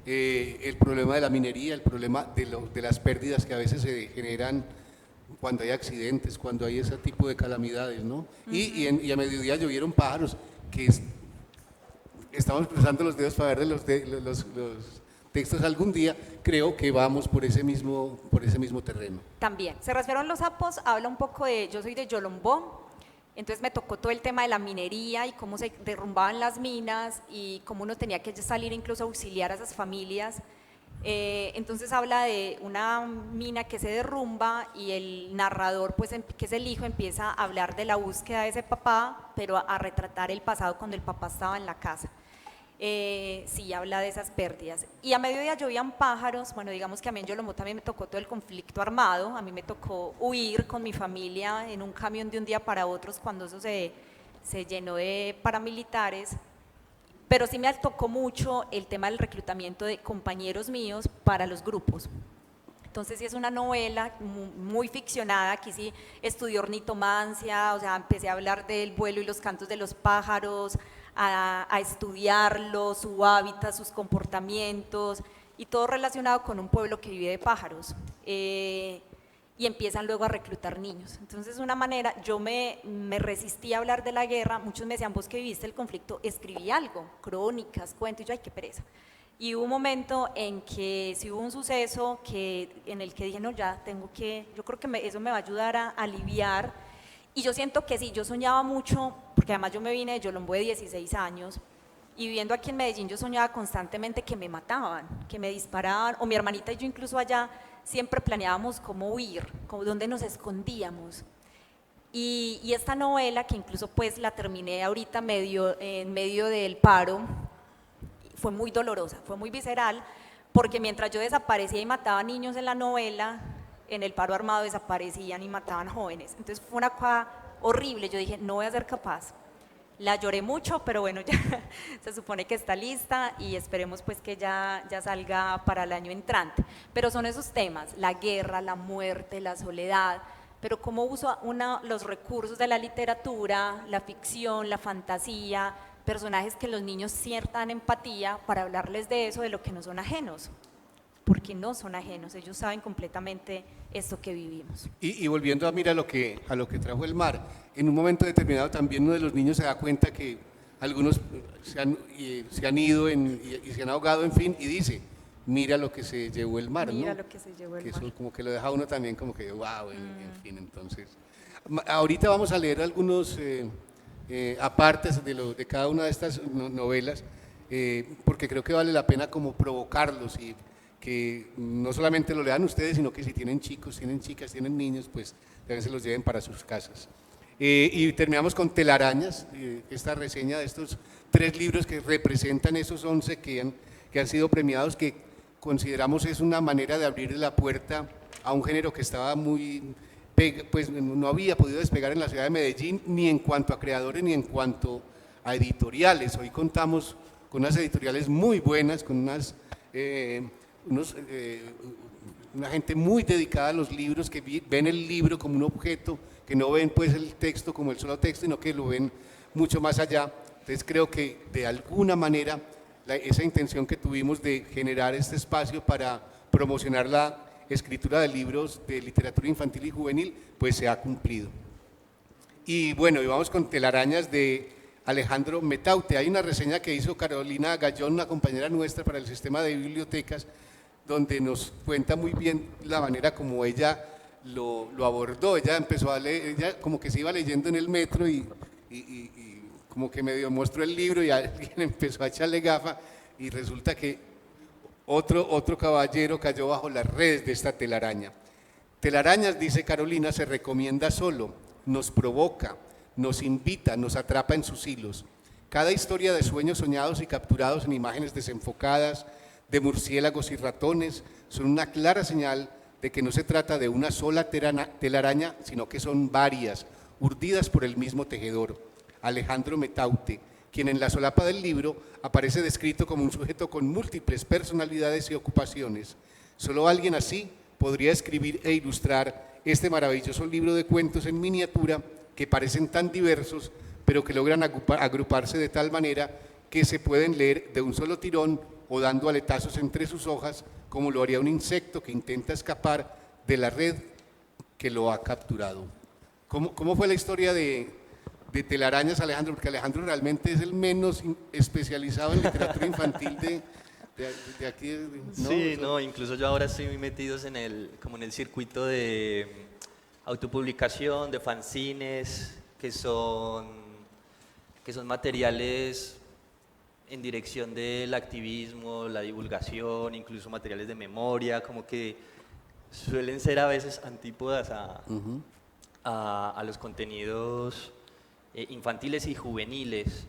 el problema de la minería, el problema de las pérdidas que a veces se generan cuando hay accidentes, cuando hay ese tipo de calamidades, ¿no? Y a mediodía llovieron pájaros, estamos cruzando los dedos para ver los textos algún día, creo que vamos por ese mismo terreno. También, Se respiraron los sapos habla un poco yo soy de Yolombó, entonces me tocó todo el tema de la minería y cómo se derrumbaban las minas y cómo uno tenía que salir incluso a auxiliar a esas familias. Entonces habla de una mina que se derrumba y el narrador, pues, que es el hijo, empieza a hablar de la búsqueda de ese papá, pero a retratar el pasado cuando el papá estaba en la casa. Sí, habla de esas pérdidas. Y a mediodía llovían pájaros, bueno, digamos que a mí en Yolombó también me tocó todo el conflicto armado, a mí me tocó huir con mi familia en un camión de un día para otro cuando eso se llenó de paramilitares, pero sí me tocó mucho el tema del reclutamiento de compañeros míos para los grupos. Entonces sí es una novela muy ficcionada, aquí sí estudié ornitomancia, o sea, empecé a hablar del vuelo y los cantos de los pájaros, a estudiarlos, su hábitat, sus comportamientos y todo relacionado con un pueblo que vive de pájaros. Y empiezan luego a reclutar niños. Entonces, de una manera, yo me resistí a hablar de la guerra, muchos me decían, vos que viviste el conflicto, escribí algo, crónicas, cuentos, y yo, ay, qué pereza. Y hubo un momento en que sí hubo un suceso en el que dije, no, ya tengo que, yo creo que eso me va a ayudar a aliviar. Y yo siento que sí, yo soñaba mucho, porque además yo me vine de Yolombó de 16 años, y viviendo aquí en Medellín yo soñaba constantemente que me mataban, que me disparaban, o mi hermanita y yo incluso allá siempre planeábamos cómo huir, dónde nos escondíamos. Y esta novela, que incluso pues la terminé ahorita en medio del paro, fue muy dolorosa, fue muy visceral, porque mientras yo desaparecía y mataba niños en la novela, en el paro armado desaparecían y mataban jóvenes. Entonces fue una cosa horrible, yo dije, no voy a ser capaz. La lloré mucho, pero bueno, ya se supone que está lista y esperemos pues que ya salga para el año entrante. Pero son esos temas, la guerra, la muerte, la soledad, pero cómo uso los recursos de la literatura, la ficción, la fantasía, personajes que los niños sientan empatía para hablarles de eso, de lo que no son ajenos. Porque no son ajenos, ellos saben completamente esto que vivimos. Y volviendo a mirar a lo que trajo el mar, en un momento determinado también uno de los niños se da cuenta que algunos se han ido y se han ahogado, en fin, y dice, mira lo que se llevó el mar, mira ¿no? Lo que se llevó el que mar. Eso como que lo deja uno también como que, wow, en fin, entonces. Ahorita vamos a leer algunos apartes de cada una de estas novelas, porque creo que vale la pena como provocarlos y que no solamente lo lean ustedes, sino que si tienen chicos, tienen chicas, tienen niños, pues también se los lleven para sus casas. Y terminamos con Telarañas, esta reseña de estos 3 libros que representan esos 11 que han sido premiados, que consideramos es una manera de abrir la puerta a un género que estaba pues no había podido despegar en la ciudad de Medellín, ni en cuanto a creadores, ni en cuanto a editoriales. Hoy contamos con unas editoriales muy buenas, con una gente muy dedicada a los libros, que ven el libro como un objeto, que no ven pues el texto como el solo texto, sino que lo ven mucho más allá. Entonces creo que de alguna manera esa intención que tuvimos de generar este espacio para promocionar la escritura de libros de literatura infantil y juvenil, pues se ha cumplido. Y bueno, y vamos con Telarañas de Alejandro Metaute. Hay una reseña que hizo Carolina Gallón, una compañera nuestra para el sistema de bibliotecas, donde nos cuenta muy bien la manera como ella lo abordó. Ella empezó a leer, ella como que se iba leyendo en el metro y como que medio mostró el libro y alguien empezó a echarle gafa y resulta que otro caballero cayó bajo las redes de esta telaraña. Telarañas, dice Carolina, se recomienda solo, nos provoca, nos invita, nos atrapa en sus hilos. Cada historia de sueños soñados y capturados en imágenes desenfocadas, de murciélagos y ratones, son una clara señal de que no se trata de una sola telaraña, sino que son varias, urdidas por el mismo tejedor, Alejandro Metaute, quien en la solapa del libro aparece descrito como un sujeto con múltiples personalidades y ocupaciones. Solo alguien así podría escribir e ilustrar este maravilloso libro de cuentos en miniatura que parecen tan diversos, pero que logran agruparse de tal manera que se pueden leer de un solo tirón o dando aletazos entre sus hojas, como lo haría un insecto que intenta escapar de la red que lo ha capturado. ¿Cómo fue la historia de telarañas, Alejandro? Porque Alejandro realmente es el menos especializado en literatura infantil de aquí. ¿No? Sí, no, incluso yo ahora estoy muy metido como en el circuito de autopublicación, de fanzines, que son materiales en dirección del activismo, la divulgación, incluso materiales de memoria, como que suelen ser a veces antípodas a los contenidos infantiles y juveniles.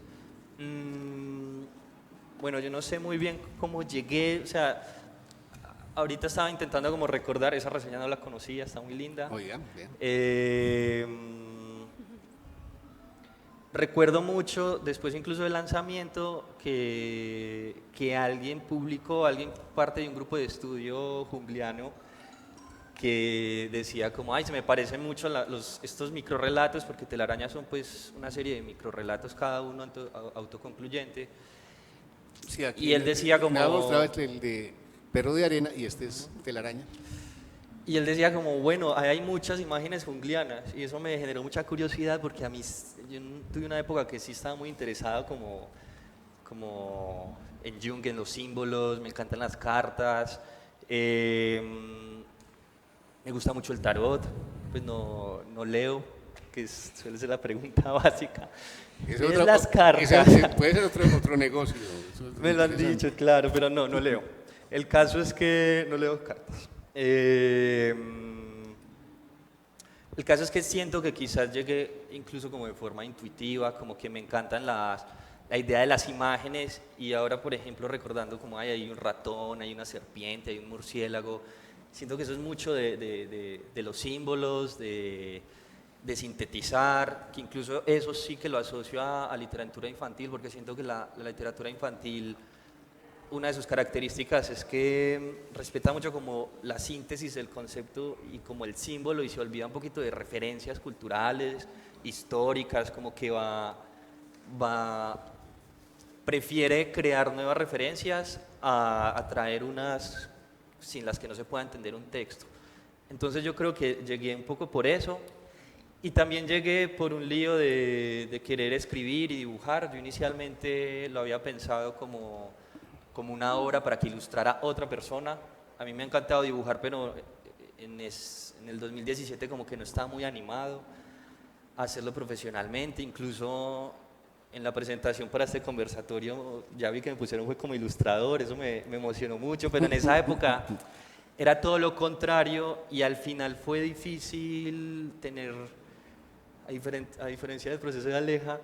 Bueno, yo no sé muy bien cómo llegué, o sea, ahorita estaba intentando como recordar, esa reseña no la conocía, está muy linda. Oiga, bien. Recuerdo mucho, después incluso del lanzamiento, que alguien publicó, parte de un grupo de estudio jungliano, que decía como, ay, se me parecen mucho estos microrrelatos, porque Telarañas son pues una serie de microrrelatos, cada uno autoconcluyente. Sí, aquí Y él decía como... Me ha mostrado el de Perro de Arena y este es Telaraña. Y él decía como, bueno, hay muchas imágenes junglianas, y eso me generó mucha curiosidad, porque a mí, yo tuve una época que sí estaba muy interesado como en Jung, en los símbolos, me encantan las cartas, me gusta mucho el tarot, pues no leo, que suele ser la pregunta básica. Es las cartas. Puede ser otro negocio. Me lo han dicho, claro, pero no leo. El caso es que no leo cartas. El caso es que siento que quizás llegué incluso como de forma intuitiva, como que me encantan la idea de las imágenes, y ahora, por ejemplo, recordando como hay un ratón, hay una serpiente, hay un murciélago, siento que eso es mucho de los símbolos, de sintetizar, que incluso eso sí que lo asocio a literatura infantil, porque siento que la literatura infantil, una de sus características es que respeta mucho como la síntesis del concepto y como el símbolo, y se olvida un poquito de referencias culturales, históricas, como que prefiere crear nuevas referencias a traer unas sin las que no se pueda entender un texto. Entonces yo creo que llegué un poco por eso, y también llegué por un lío de querer escribir y dibujar. Yo inicialmente lo había pensado como una obra para que ilustrara otra persona. A mí me ha encantado dibujar, pero en el 2017 como que no estaba muy animado a hacerlo profesionalmente. Incluso en la presentación para este conversatorio ya vi que me pusieron fue como ilustrador, eso me emocionó mucho, pero en esa época era todo lo contrario, y al final fue difícil tener, a diferencia del proceso de Aleja,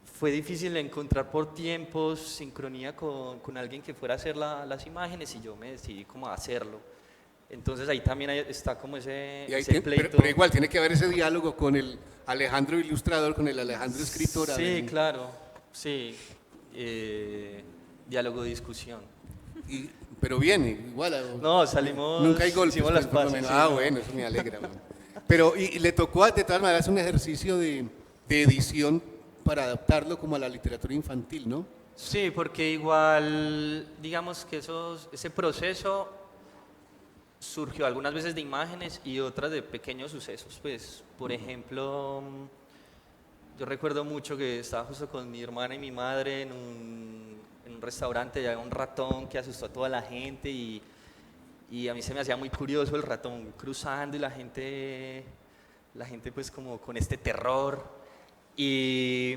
fue difícil encontrar por tiempos sincronía con alguien que fuera a hacer las imágenes, y yo me decidí como a hacerlo. Entonces ahí también está como ese pleito. Pero igual tiene que haber ese diálogo con el Alejandro ilustrador, con el Alejandro escritor. Sí, claro, sí, diálogo, discusión. Pero bien, igual. No, salimos, nunca hay golpes, hicimos las por lo paces. menos. Sí, Bueno, eso me alegra. Pero y le tocó de todas maneras un ejercicio de edición para adaptarlo como a la literatura infantil, ¿no? Sí, porque igual, digamos que ese proceso surgió algunas veces de imágenes y otras de pequeños sucesos. Pues, por ejemplo, yo recuerdo mucho que estaba justo con mi hermana y mi madre en un restaurante, y había un ratón que asustó a toda la gente, y a mí se me hacía muy curioso el ratón cruzando, y la gente pues como con este terror. Y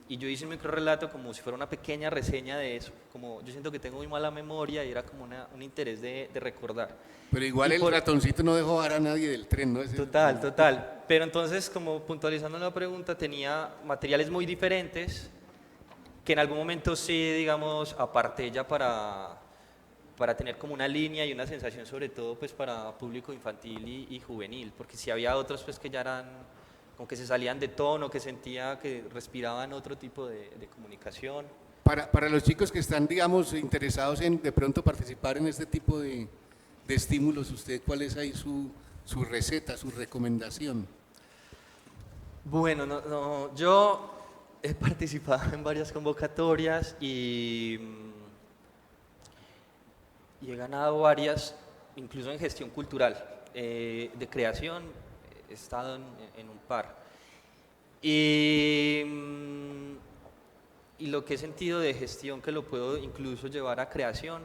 yo hice un microrrelato como si fuera una pequeña reseña de eso, como yo siento que tengo muy mala memoria y era como un interés de recordar. Pero igual el ratoncito no dejó bajar a nadie del tren, ¿no? Total. Pero entonces, como puntualizando la pregunta, tenía materiales muy diferentes que en algún momento sí, digamos, aparté ya para tener como una línea y una sensación, sobre todo pues para público infantil y juvenil, porque sí había otros pues que ya eran como que se salían de tono, que sentía que respiraban otro tipo de comunicación. Para los chicos que están, digamos, interesados en de pronto participar en este tipo de estímulos, ¿usted cuál es ahí su receta, su recomendación? Bueno, yo he participado en varias convocatorias y he ganado varias, incluso en gestión cultural, de creación, he estado en un par. Y lo que he sentido de gestión, que lo puedo incluso llevar a creación,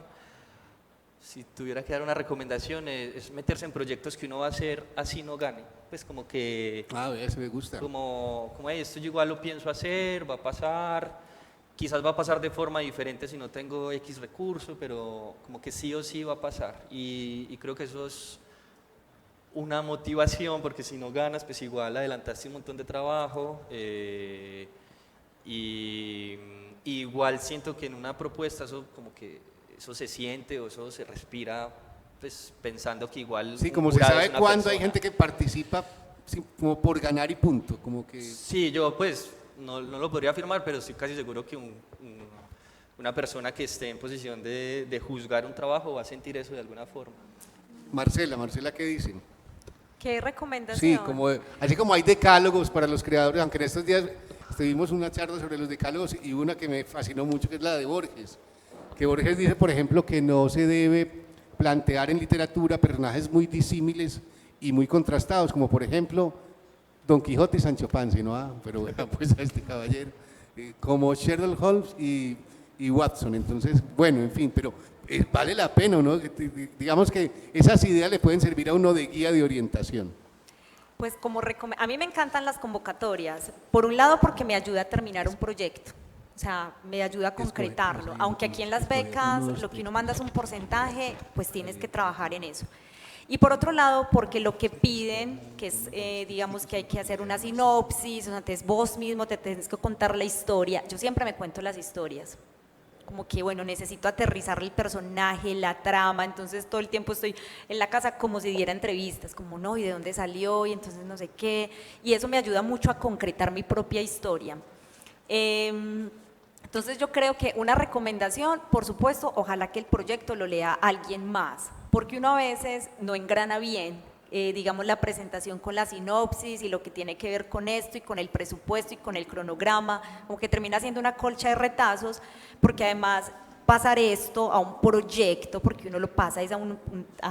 si tuviera que dar una recomendación, es meterse en proyectos que uno va a hacer así no gane. Pues como que, Eso me gusta. como "Ey, esto yo igual lo pienso hacer, va a pasar, quizás va a pasar de forma diferente si no tengo X recurso, pero como que sí o sí va a pasar". Y creo que eso es una motivación, porque si no ganas, pues igual adelantaste un montón de trabajo. Y igual siento que en una propuesta eso como que eso se siente o eso se respira, pues pensando que igual Sí, un como se jurado sabe es una cuándo hay persona. gente que participa como por ganar y punto, como que... Sí, yo pues no lo podría afirmar, pero estoy casi seguro que una persona que esté en posición de juzgar un trabajo va a sentir eso de alguna forma. Marcela, ¿qué dicen? ¿Qué recomendación? Sí, así como hay decálogos para los creadores, aunque en estos días tuvimos una charla sobre los decálogos y una que me fascinó mucho, que es la de Borges, que Borges dice, por ejemplo, que no se debe plantear en literatura personajes muy disímiles y muy contrastados, como por ejemplo Don Quijote y Sancho Panza, ¿no? Pero bueno, pues a este caballero, como Sherlock Holmes y Watson. Entonces, bueno, en fin, pero vale la pena, ¿no? Digamos que esas ideas le pueden servir a uno de guía de orientación. Pues a mí me encantan las convocatorias, por un lado porque me ayuda a terminar un proyecto, o sea, me ayuda a concretarlo, aunque aquí en las becas lo que uno manda es un porcentaje, pues tienes que trabajar en eso. Y por otro lado, porque lo que piden, que es, digamos que hay que hacer una sinopsis, o sea, entonces vos mismo te tienes que contar la historia, yo siempre me cuento las historias, como que bueno, necesito aterrizar el personaje, la trama, entonces todo el tiempo estoy en la casa como si diera entrevistas, como no, ¿y de dónde salió? Y entonces no sé qué, y eso me ayuda mucho a concretar mi propia historia. Entonces yo creo que una recomendación, por supuesto, ojalá que el proyecto lo lea alguien más, porque uno a veces no engrana bien, digamos, la presentación con la sinopsis y lo que tiene que ver con esto y con el presupuesto y con el cronograma, como que termina siendo una colcha de retazos, porque además pasar esto a un proyecto, porque uno lo pasa es a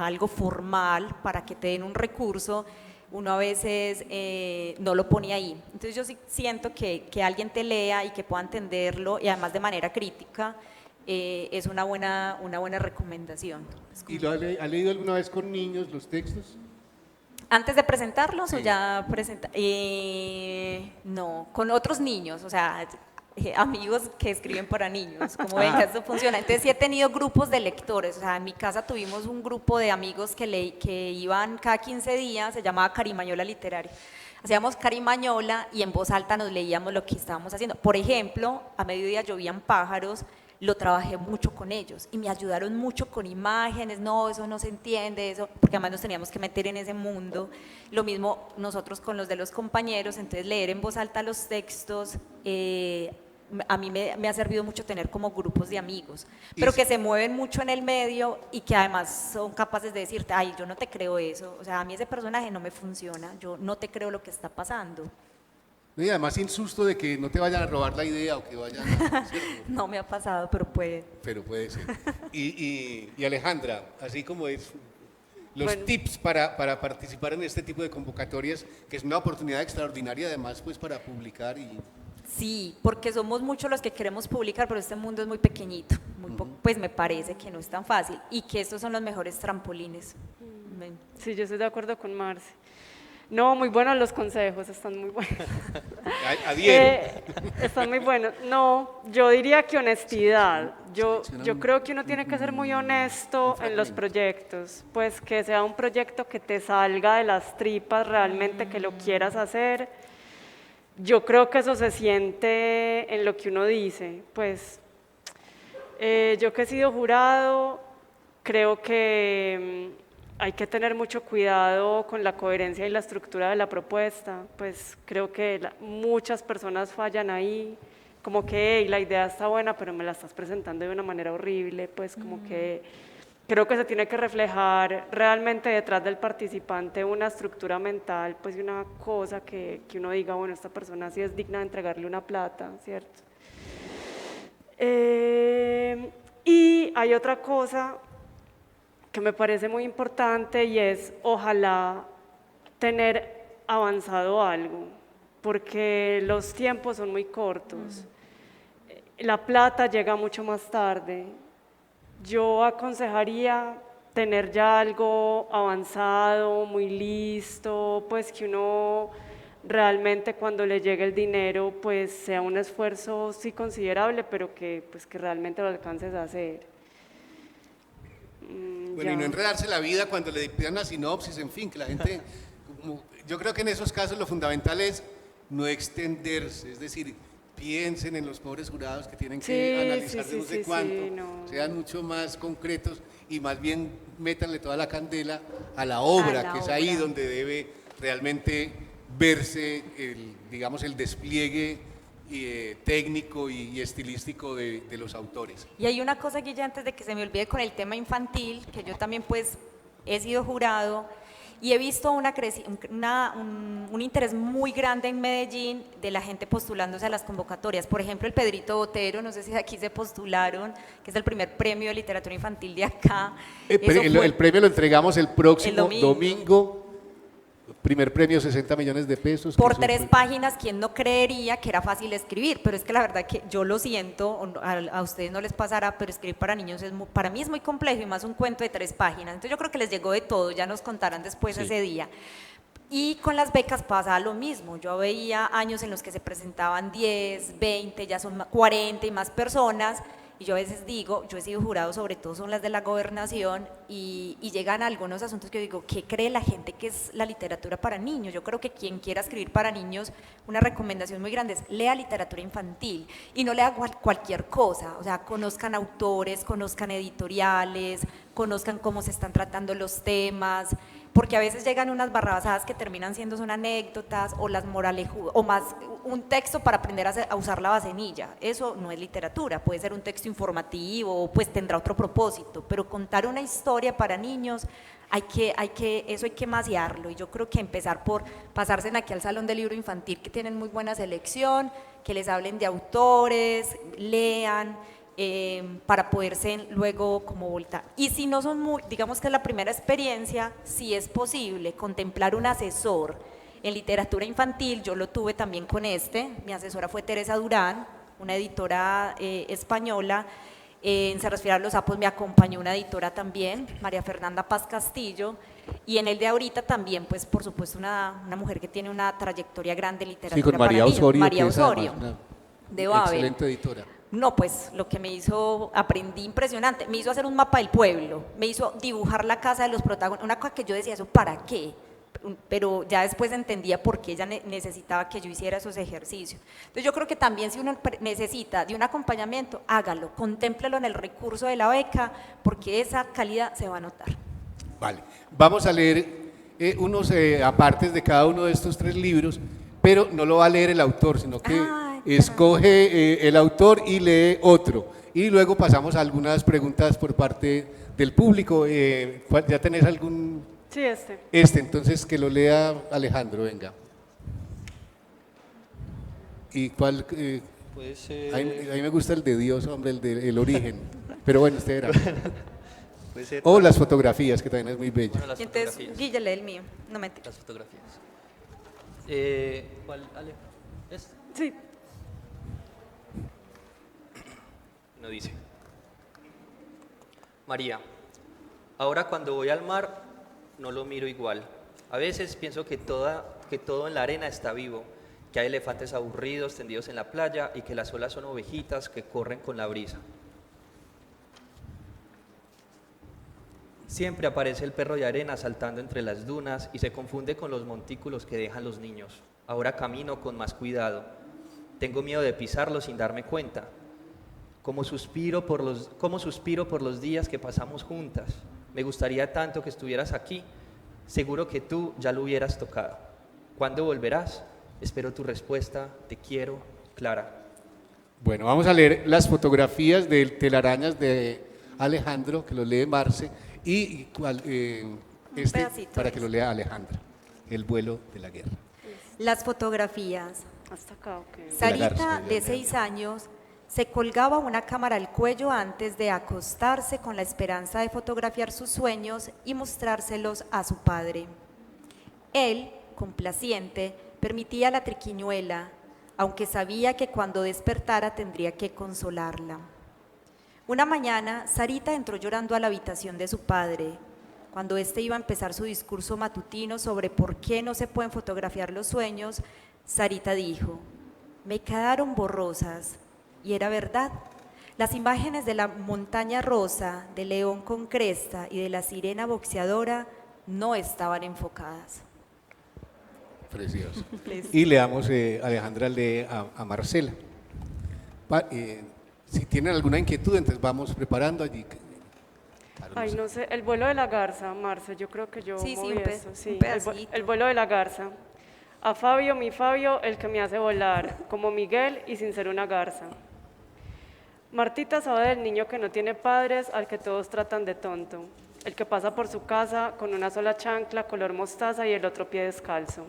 algo formal para que te den un recurso, uno a veces no lo pone ahí. Entonces yo sí siento que alguien te lea y que pueda entenderlo, y además de manera crítica, es una buena recomendación. ¿Y lo ha leído alguna vez con niños los textos? ¿Antes de presentarlos o Sí. ya no, con otros niños, o sea, amigos que escriben para niños, como ven que esto funciona. Entonces sí he tenido grupos de lectores, o sea, en mi casa tuvimos un grupo de amigos que iban cada 15 días, se llamaba Carimañola Literaria. Hacíamos Carimañola y en voz alta nos leíamos lo que estábamos haciendo. Por ejemplo, a mediodía llovían pájaros, lo trabajé mucho con ellos y me ayudaron mucho con imágenes, no, eso no se entiende, eso, porque además nos teníamos que meter en ese mundo. Lo mismo nosotros con los de los compañeros, entonces leer en voz alta los textos, a mí me ha servido mucho tener como grupos de amigos, pero que se mueven mucho en el medio y que además son capaces de decirte, ay, yo no te creo eso, o sea, a mí ese personaje no me funciona, yo no te creo lo que está pasando. Y además sin susto de que no te vayan a robar la idea o que vayan a... ¿cierto? No me ha pasado, pero puede. Pero puede ser. Y Alejandra, así como es los Bueno. tips para participar en este tipo de convocatorias, que es una oportunidad extraordinaria además pues para publicar y... Sí, porque somos muchos los que queremos publicar, pero este mundo es muy pequeñito, pues me parece que no es tan fácil y que estos son los mejores trampolines. Sí, yo estoy de acuerdo con Marce. No, muy buenos los consejos, están muy buenos. Adhiero. Están muy buenos. No, yo diría que honestidad. Yo creo que uno tiene que ser muy honesto en los proyectos, pues que sea un proyecto que te salga de las tripas realmente, que lo quieras hacer. Yo creo que eso se siente en lo que uno dice, pues yo que he sido jurado, creo que hay que tener mucho cuidado con la coherencia y la estructura de la propuesta, pues creo que muchas personas fallan ahí, como que hey, la idea está buena, pero me la estás presentando de una manera horrible, pues como que creo que se tiene que reflejar realmente detrás del participante una estructura mental, pues una cosa que uno diga, bueno, esta persona sí es digna de entregarle una plata, ¿cierto? Y hay otra cosa que me parece muy importante y es ojalá tener avanzado algo, porque los tiempos son muy cortos. La plata llega mucho más tarde. Yo aconsejaría tener ya algo avanzado, muy listo, pues que uno realmente cuando le llegue el dinero pues sea un esfuerzo sí considerable, pero que, pues, que realmente lo alcances a hacer. Bueno, Ya. y no enredarse la vida cuando le pidan una sinopsis, en fin, que la gente, yo creo que en esos casos lo fundamental es no extenderse, es decir, piensen en los pobres jurados que tienen que Sí, analizar sí, de no sí, sé sí, cuánto, sí, no. sean mucho más concretos y más bien métanle toda la candela a la obra, A la que es ahí obra. donde debe realmente verse digamos, el despliegue técnico y estilístico de los autores. Y hay una cosa, Guille, antes de que se me olvide con el tema infantil, que yo también pues he sido jurado y he visto un interés muy grande en Medellín de la gente postulándose a las convocatorias. Por ejemplo, el Pedrito Botero, no sé si de aquí se postularon, que es el primer premio de literatura infantil de acá. Eso fue El premio lo entregamos el próximo el domingo. Primer premio, 60 millones de pesos. por que eso 3 fue- páginas. ¿Quién no creería que era fácil escribir? Pero es que la verdad que yo lo siento, a ustedes no les pasará, pero escribir para niños para mí es muy complejo y más un cuento de 3 páginas. Entonces yo creo que les llegó de todo, ya nos contarán después Sí. ese día. Y con las becas pasa lo mismo. Yo veía años en los que se presentaban 10, 20, ya son 40 y más personas. Y yo a veces digo, yo he sido jurado, sobre todo son las de la gobernación, y llegan a algunos asuntos que yo digo, ¿qué cree la gente que es la literatura para niños? Yo creo que quien quiera escribir para niños, una recomendación muy grande es lea literatura infantil y no lea cualquier cosa, o sea, conozcan autores, conozcan editoriales, conozcan cómo se están tratando los temas, porque a veces llegan unas barrabasadas que terminan siendo son anécdotas o las moralejudas, o más un texto para aprender a usar la bacenilla. Eso no es literatura, puede ser un texto informativo, pues tendrá otro propósito, pero contar una historia para niños, eso hay que maciarlo, y yo creo que empezar por pasarse aquí al Salón del Libro Infantil, que tienen muy buena selección, que les hablen de autores, lean, para poderse luego como voltar. Y si no son muy, digamos que es la primera experiencia, si es posible contemplar un asesor en literatura infantil. Yo lo tuve también con mi asesora fue Teresa Durán, una editora española. En Se Respiran los sapos me acompañó una editora también, María Fernanda Paz Castillo, y en el de ahorita también, pues por supuesto una mujer que tiene una trayectoria grande en literatura Sí, con María para niños, Osorio, María que es Osorio, además de una Babel. excelente editora. No, pues lo que me hizo, aprendí impresionante, me hizo hacer un mapa del pueblo, me hizo dibujar la casa de los protagonistas, una cosa que yo decía, ¿eso para qué? Pero ya después entendía por qué ella necesitaba que yo hiciera esos ejercicios. Entonces yo creo que también si uno necesita de un acompañamiento, hágalo, contémplelo en el recurso de la beca, porque esa calidad se va a notar. Vale, vamos a leer unos apartes de cada uno de estos 3 libros, pero no lo va a leer el autor, sino que escoge el autor y lee otro. Y luego pasamos a algunas preguntas por parte del público. ¿Ya tenés algún? Sí, Entonces que lo lea Alejandro, venga. ¿Y cuál? Puede ser, A mí me gusta el de Dios, hombre, el origen. Pero bueno, este era. puede ser O las fotografías, que también es muy bello. bueno, las Y entonces, fotografías. Guille, lee el mío, no me Las fotografías. ¿Cuál, Ale? ¿Este? sí. No dice. María, ahora cuando voy al mar no lo miro igual. A veces pienso que todo en la arena está vivo, que hay elefantes aburridos tendidos en la playa y que las olas son ovejitas que corren con la brisa. Siempre aparece el perro de arena saltando entre las dunas y se confunde con los montículos que dejan los niños. Ahora camino con más cuidado. Tengo miedo de pisarlo sin darme cuenta. Como suspiro por los días que pasamos juntas. Me gustaría tanto que estuvieras aquí. Seguro que tú ya lo hubieras tocado. ¿Cuándo volverás? Espero tu respuesta. Te quiero, Clara. Bueno, vamos a leer las fotografías de telarañas de Alejandro, que lo lee Marce, y pedacito para de que lo lea Alejandra, El vuelo de la guerra. Las fotografías. Hasta acá, ok. Sarita, garza, de 6 años, se colgaba una cámara al cuello antes de acostarse con la esperanza de fotografiar sus sueños y mostrárselos a su padre. Él, complaciente, permitía la triquiñuela, aunque sabía que cuando despertara tendría que consolarla. Una mañana, Sarita entró llorando a la habitación de su padre. Cuando éste iba a empezar su discurso matutino sobre por qué no se pueden fotografiar los sueños, Sarita dijo: me quedaron borrosas. Y era verdad. Las imágenes de la montaña rosa, del león con cresta y de la sirena boxeadora no estaban enfocadas. Precioso. Y leamos, Alejandra lee a Marcela. Si tienen alguna inquietud, entonces vamos preparando allí. Claro, Ay, no sé, el vuelo de la garza, Marce, yo creo que yo Sí, moví eso. Sí, un pedacito. el vuelo de la garza. A Fabio, mi Fabio, el que me hace volar, como Miguel y sin ser una garza. Martita sabe del niño que no tiene padres, al que todos tratan de tonto, el que pasa por su casa con una sola chancla color mostaza y el otro pie descalzo.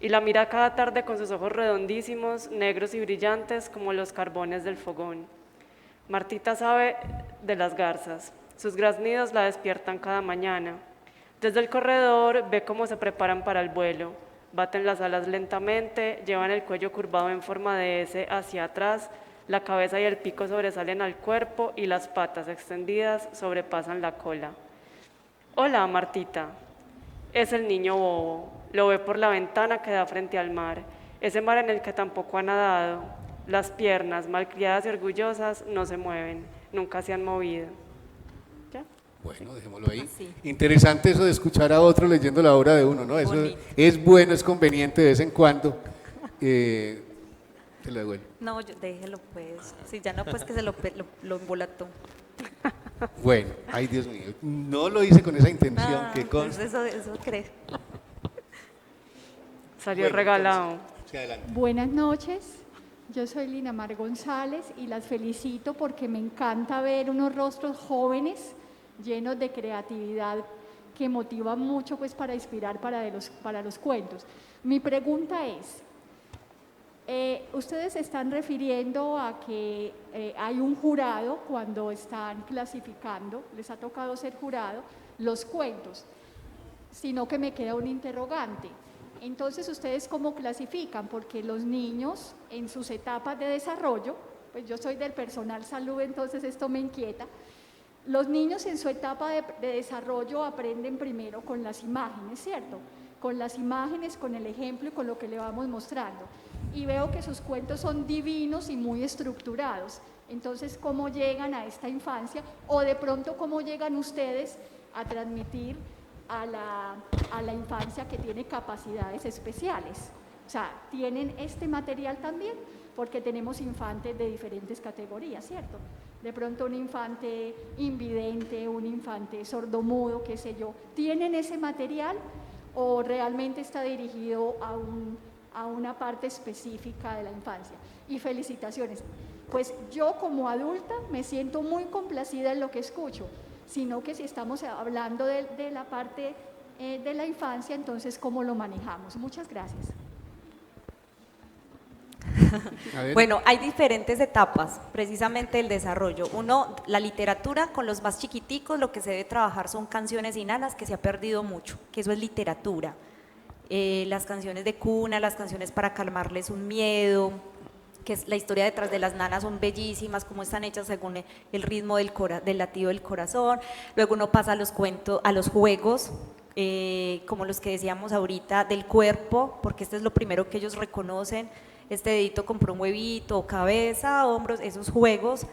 Y la mira cada tarde con sus ojos redondísimos, negros y brillantes como los carbones del fogón. Martita sabe de las garzas. Sus graznidos la despiertan cada mañana. Desde el corredor ve cómo se preparan para el vuelo. Baten las alas lentamente, llevan el cuello curvado en forma de S hacia atrás, la cabeza y el pico sobresalen al cuerpo y las patas extendidas sobrepasan la cola. Hola, Martita. Es el niño bobo. Lo ve por la ventana que da frente al mar, ese mar en el que tampoco ha nadado. Las piernas, malcriadas y orgullosas, no se mueven, nunca se han movido. ¿Ya? Bueno, dejémoslo ahí. Sí. Interesante eso de escuchar a otro leyendo la obra de uno, ¿no? Eso Bonito. es bueno, es conveniente de vez en cuando. Te lo devuelvo. No, déjelo pues. Si ya no, pues que se lo embolató. Bueno, ay Dios mío, no lo hice con esa intención, que conste. Eso crees. Salió Bueno, regalado. entonces, sí, adelante. Buenas noches, yo soy Lina Mar González y las felicito porque me encanta ver unos rostros jóvenes llenos de creatividad que motivan mucho pues, para inspirar para los cuentos. Mi pregunta es, ustedes se están refiriendo a que hay un jurado cuando están clasificando, les ha tocado ser jurado, los cuentos, sino que me queda un interrogante. Entonces, ¿ustedes cómo clasifican? Porque los niños en sus etapas de desarrollo, pues yo soy del personal salud, entonces esto me inquieta, los niños en su etapa de desarrollo aprenden primero con las imágenes, ¿cierto? Con las imágenes, con el ejemplo y con lo que le vamos mostrando. Y veo que sus cuentos son divinos y muy estructurados. Entonces, ¿cómo llegan a esta infancia? O de pronto, ¿cómo llegan ustedes a transmitir a la infancia que tiene capacidades especiales? O sea, ¿tienen este material también? Porque tenemos infantes de diferentes categorías, ¿cierto? De pronto un infante invidente, un infante sordomudo, qué sé yo. ¿Tienen ese material o realmente está dirigido a una parte específica de la infancia? Y felicitaciones. Pues yo como adulta me siento muy complacida en lo que escucho, sino que si estamos hablando de la parte de la infancia, entonces ¿cómo lo manejamos? Muchas gracias. A ver. Bueno, hay diferentes etapas, precisamente del desarrollo. Uno, la literatura, con los más chiquiticos, lo que se debe trabajar son canciones y nanas, que se ha perdido mucho, que eso es literatura. Las canciones de cuna, las canciones para calmarles un miedo, que es la historia detrás de las nanas son bellísimas, cómo están hechas según el ritmo del latido del corazón. Luego uno pasa a los cuentos, a los juegos, como los que decíamos ahorita, del cuerpo, porque este es lo primero que ellos reconocen. Este dedito compró un huevito, cabeza, hombros, esos juegos.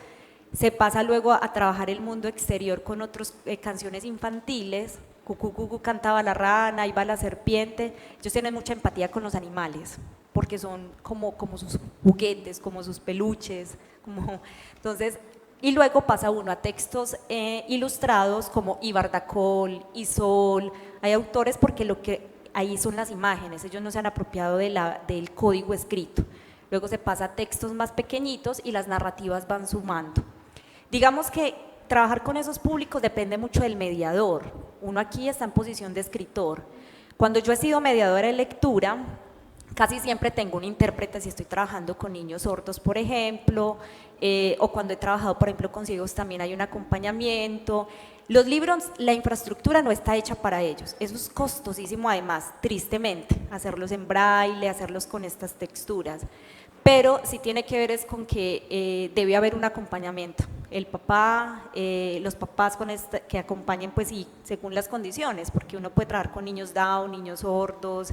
Se pasa luego a trabajar el mundo exterior con otras canciones infantiles. Cucú, cucú, cantaba la rana, iba la serpiente. Ellos tienen mucha empatía con los animales, porque son como sus juguetes, como sus peluches. Entonces, y luego pasa uno a textos ilustrados como Ibardacol, Isol. Hay autores porque lo que ahí son las imágenes, ellos no se han apropiado del código escrito. Luego se pasa a textos más pequeñitos y las narrativas van sumando. Digamos que trabajar con esos públicos depende mucho del mediador. Uno aquí está en posición de escritor. Cuando yo he sido mediadora de lectura, casi siempre tengo un intérprete si estoy trabajando con niños sordos, por ejemplo, o cuando he trabajado, por ejemplo, con ciegos también hay un acompañamiento. Los libros, la infraestructura no está hecha para ellos, eso es costosísimo además, tristemente, hacerlos en braille, hacerlos con estas texturas, pero sí tiene que ver es con que debe haber un acompañamiento, el papá, los papás que acompañen pues sí, según las condiciones, porque uno puede trabajar con niños Down, niños sordos,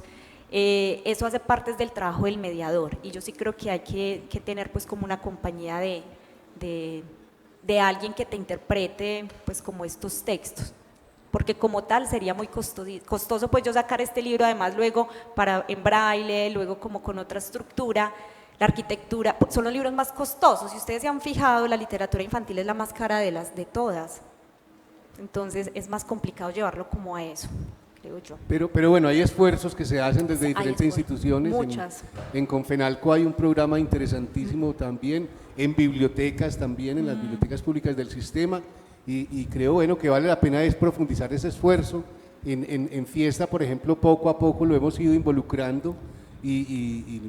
eso hace parte del trabajo del mediador y yo sí creo que hay que tener pues como una compañía de alguien que te interprete pues como estos textos, porque como tal sería muy costoso pues yo sacar este libro además luego en braille, luego como con otra estructura. La arquitectura, son los libros más costosos, si ustedes se han fijado la literatura infantil es la más cara de todas, entonces es más complicado llevarlo como a eso, creo yo. Pero bueno, hay esfuerzos que se hacen desde Hay diferentes esfuerzos, instituciones. muchas. En Confenalco hay un programa interesantísimo también, en bibliotecas también, en las bibliotecas públicas del sistema, y creo bueno, que vale la pena es profundizar ese esfuerzo. En Fiesta, por ejemplo, poco a poco lo hemos ido involucrando y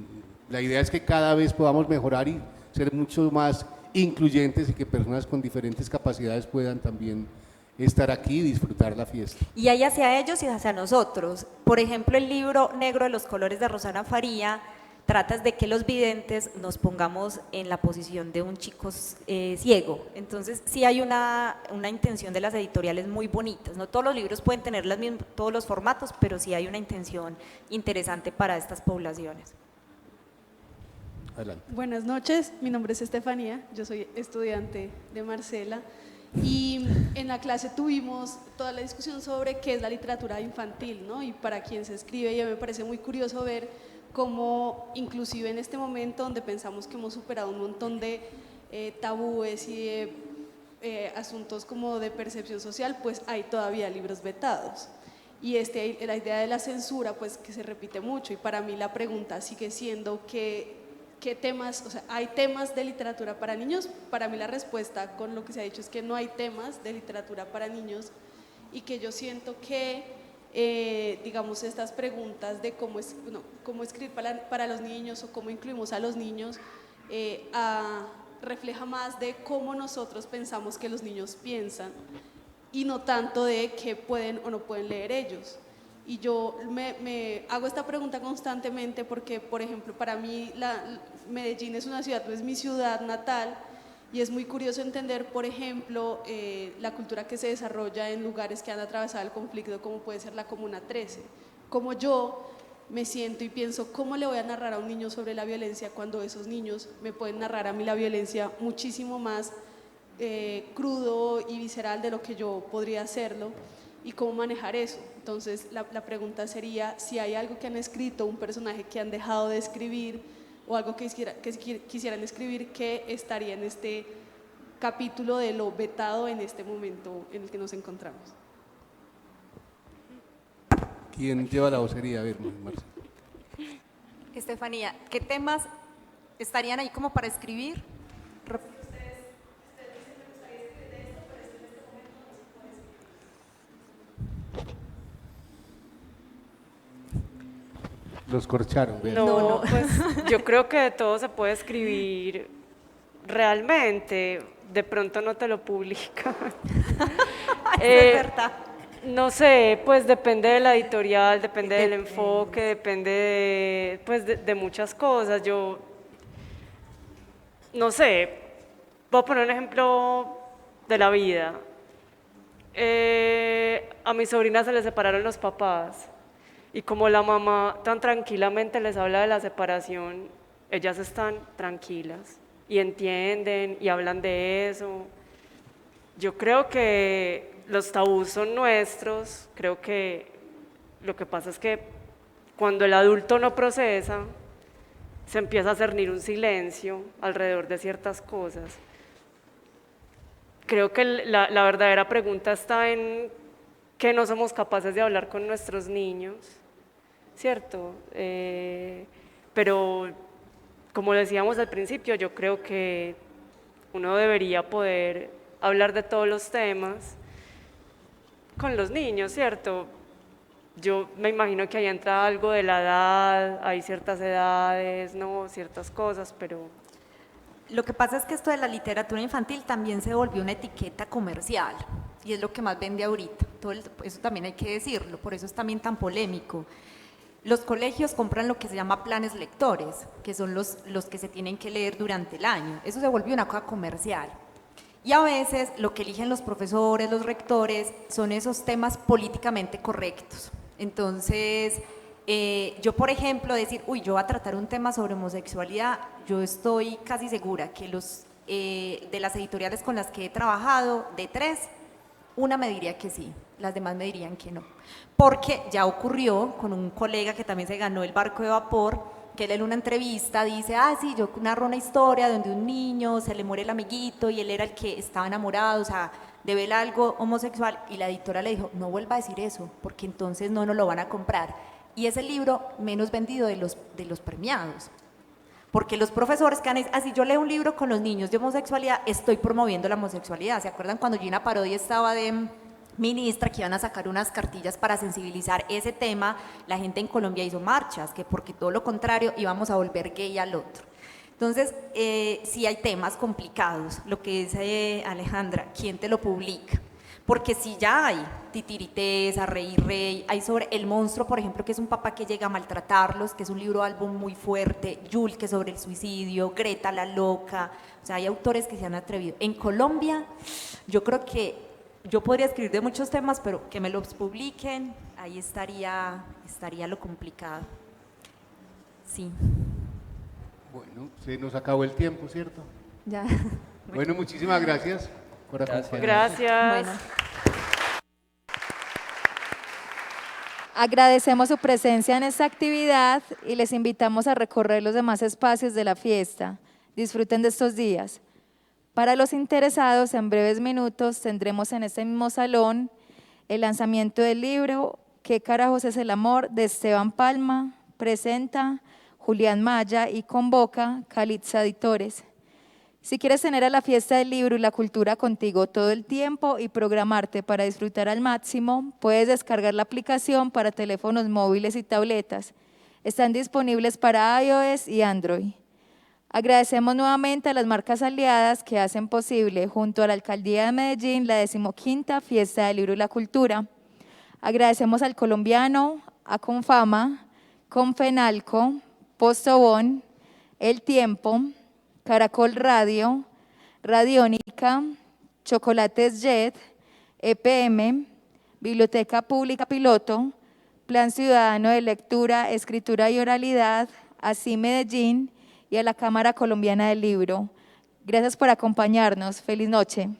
la idea es que cada vez podamos mejorar y ser mucho más incluyentes y que personas con diferentes capacidades puedan también estar aquí y disfrutar la fiesta. Y hay hacia ellos y hacia nosotros. Por ejemplo, el libro Negro de los colores de Rosana Faría trata de que los videntes nos pongamos en la posición de un chico ciego. Entonces, sí hay una intención de las editoriales muy bonitas. No todos los libros pueden tener todos los formatos, pero sí hay una intención interesante para estas poblaciones. Adelante. Buenas noches, mi nombre es Estefanía, yo soy estudiante de Marcela y en la clase tuvimos toda la discusión sobre qué es la literatura infantil, ¿no? Y para quién se escribe, y a mí me parece muy curioso ver cómo inclusive en este momento donde pensamos que hemos superado un montón de tabúes y de asuntos como de percepción social, pues hay todavía libros vetados. Y la idea de la censura, pues que se repite mucho, y para mí la pregunta sigue siendo ¿qué temas, o sea, hay temas de literatura para niños? Para mí la respuesta con lo que se ha dicho es que no hay temas de literatura para niños y que yo siento que, digamos, estas preguntas de cómo escribir para los niños o cómo incluimos a los niños refleja más de cómo nosotros pensamos que los niños piensan y no tanto de qué pueden o no pueden leer ellos. Y yo me hago esta pregunta constantemente porque, por ejemplo, para mí Medellín es una ciudad, no es mi ciudad natal, y es muy curioso entender, por ejemplo, la cultura que se desarrolla en lugares que han atravesado el conflicto, como puede ser la Comuna 13. Como yo me siento y pienso, ¿cómo le voy a narrar a un niño sobre la violencia cuando esos niños me pueden narrar a mí la violencia muchísimo más crudo y visceral de lo que yo podría hacerlo? ¿Y cómo manejar eso? Entonces la pregunta sería si hay algo que han escrito, un personaje que han dejado de escribir o algo que quisieran escribir que estaría en este capítulo de lo vetado en este momento en el que nos encontramos. ¿Quién lleva la vocería? A ver, Marcela. Estefanía, ¿qué temas estarían ahí como para escribir? Los corcharon, vean. No, pues yo creo que de todo se puede escribir realmente, de pronto no te lo publican. Es verdad. No sé, pues depende de la editorial, depende del enfoque, depende de muchas cosas. Yo, no sé, voy a poner un ejemplo de la vida. A mi sobrina se le separaron los papás y como la mamá tan tranquilamente les habla de la separación, ellas están tranquilas y entienden y hablan de eso. Yo creo que los tabús son nuestros, creo que lo que pasa es que cuando el adulto no procesa, se empieza a cernir un silencio alrededor de ciertas cosas. Creo que la verdadera pregunta está en que no somos capaces de hablar con nuestros niños, ¿cierto? Pero como decíamos al principio, yo creo que uno debería poder hablar de todos los temas con los niños, ¿cierto? Yo me imagino que ahí entra algo de la edad, hay ciertas edades, ¿no? Ciertas cosas, pero... Lo que pasa es que esto de la literatura infantil también se volvió una etiqueta comercial y es lo que más vende ahorita. Eso también hay que decirlo, por eso es también tan polémico. Los colegios compran lo que se llama planes lectores, que son los que se tienen que leer durante el año. Eso se volvió una cosa comercial. Y a veces lo que eligen los profesores, los rectores, son esos temas políticamente correctos. Entonces, yo, por ejemplo, decir, yo voy a tratar un tema sobre homosexualidad, yo estoy casi segura que de las editoriales con las que he trabajado, de 3, una me diría que sí, las demás me dirían que no. Porque ya ocurrió con un colega que también se ganó el barco de vapor, que él en una entrevista dice, sí, yo narro una historia donde un niño se le muere el amiguito y él era el que estaba enamorado, o sea, de ver algo homosexual, y la editora le dijo, no vuelva a decir eso, porque entonces no nos lo van a comprar. Y es el libro menos vendido de los premiados. Porque los profesores que han así yo leo un libro con los niños de homosexualidad, estoy promoviendo la homosexualidad. ¿Se acuerdan cuando Gina Parodi estaba de ministra, que iban a sacar unas cartillas para sensibilizar ese tema? La gente en Colombia hizo marchas, que porque todo lo contrario íbamos a volver gay al otro. Entonces, sí hay temas complicados, lo que dice Alejandra, ¿quién te lo publica? Porque si ya hay Titiritesa, Rey Rey, hay sobre El Monstruo, por ejemplo, que es un papá que llega a maltratarlos, que es un libro álbum muy fuerte, Yul, que es sobre el suicidio, Greta la loca, o sea, hay autores que se han atrevido. En Colombia, yo creo que yo podría escribir de muchos temas, pero que me los publiquen, ahí estaría lo complicado. Sí. Bueno, se nos acabó el tiempo, ¿cierto? Ya. Bueno, muchísimas gracias por acompañarnos. Gracias. Bueno. Agradecemos su presencia en esta actividad y les invitamos a recorrer los demás espacios de la fiesta. Disfruten de estos días. Para los interesados, en breves minutos tendremos en este mismo salón el lanzamiento del libro ¿Qué carajos es el amor?, de Esteban Palma, presenta Julián Maya y convoca Calitza Editores. Si quieres tener a la fiesta del libro y la cultura contigo todo el tiempo y programarte para disfrutar al máximo, puedes descargar la aplicación para teléfonos móviles y tabletas. Están disponibles para iOS y Android. Agradecemos nuevamente a las marcas aliadas que hacen posible, junto a la Alcaldía de Medellín, la 15ª Fiesta del Libro y la Cultura. Agradecemos al Colombiano, a Confama, Confenalco, Postobón, El Tiempo, Caracol Radio, Radiónica, Chocolates Jet, EPM, Biblioteca Pública Piloto, Plan Ciudadano de Lectura, Escritura y Oralidad, ASI Medellín y a la Cámara Colombiana del Libro. Gracias por acompañarnos. Feliz noche.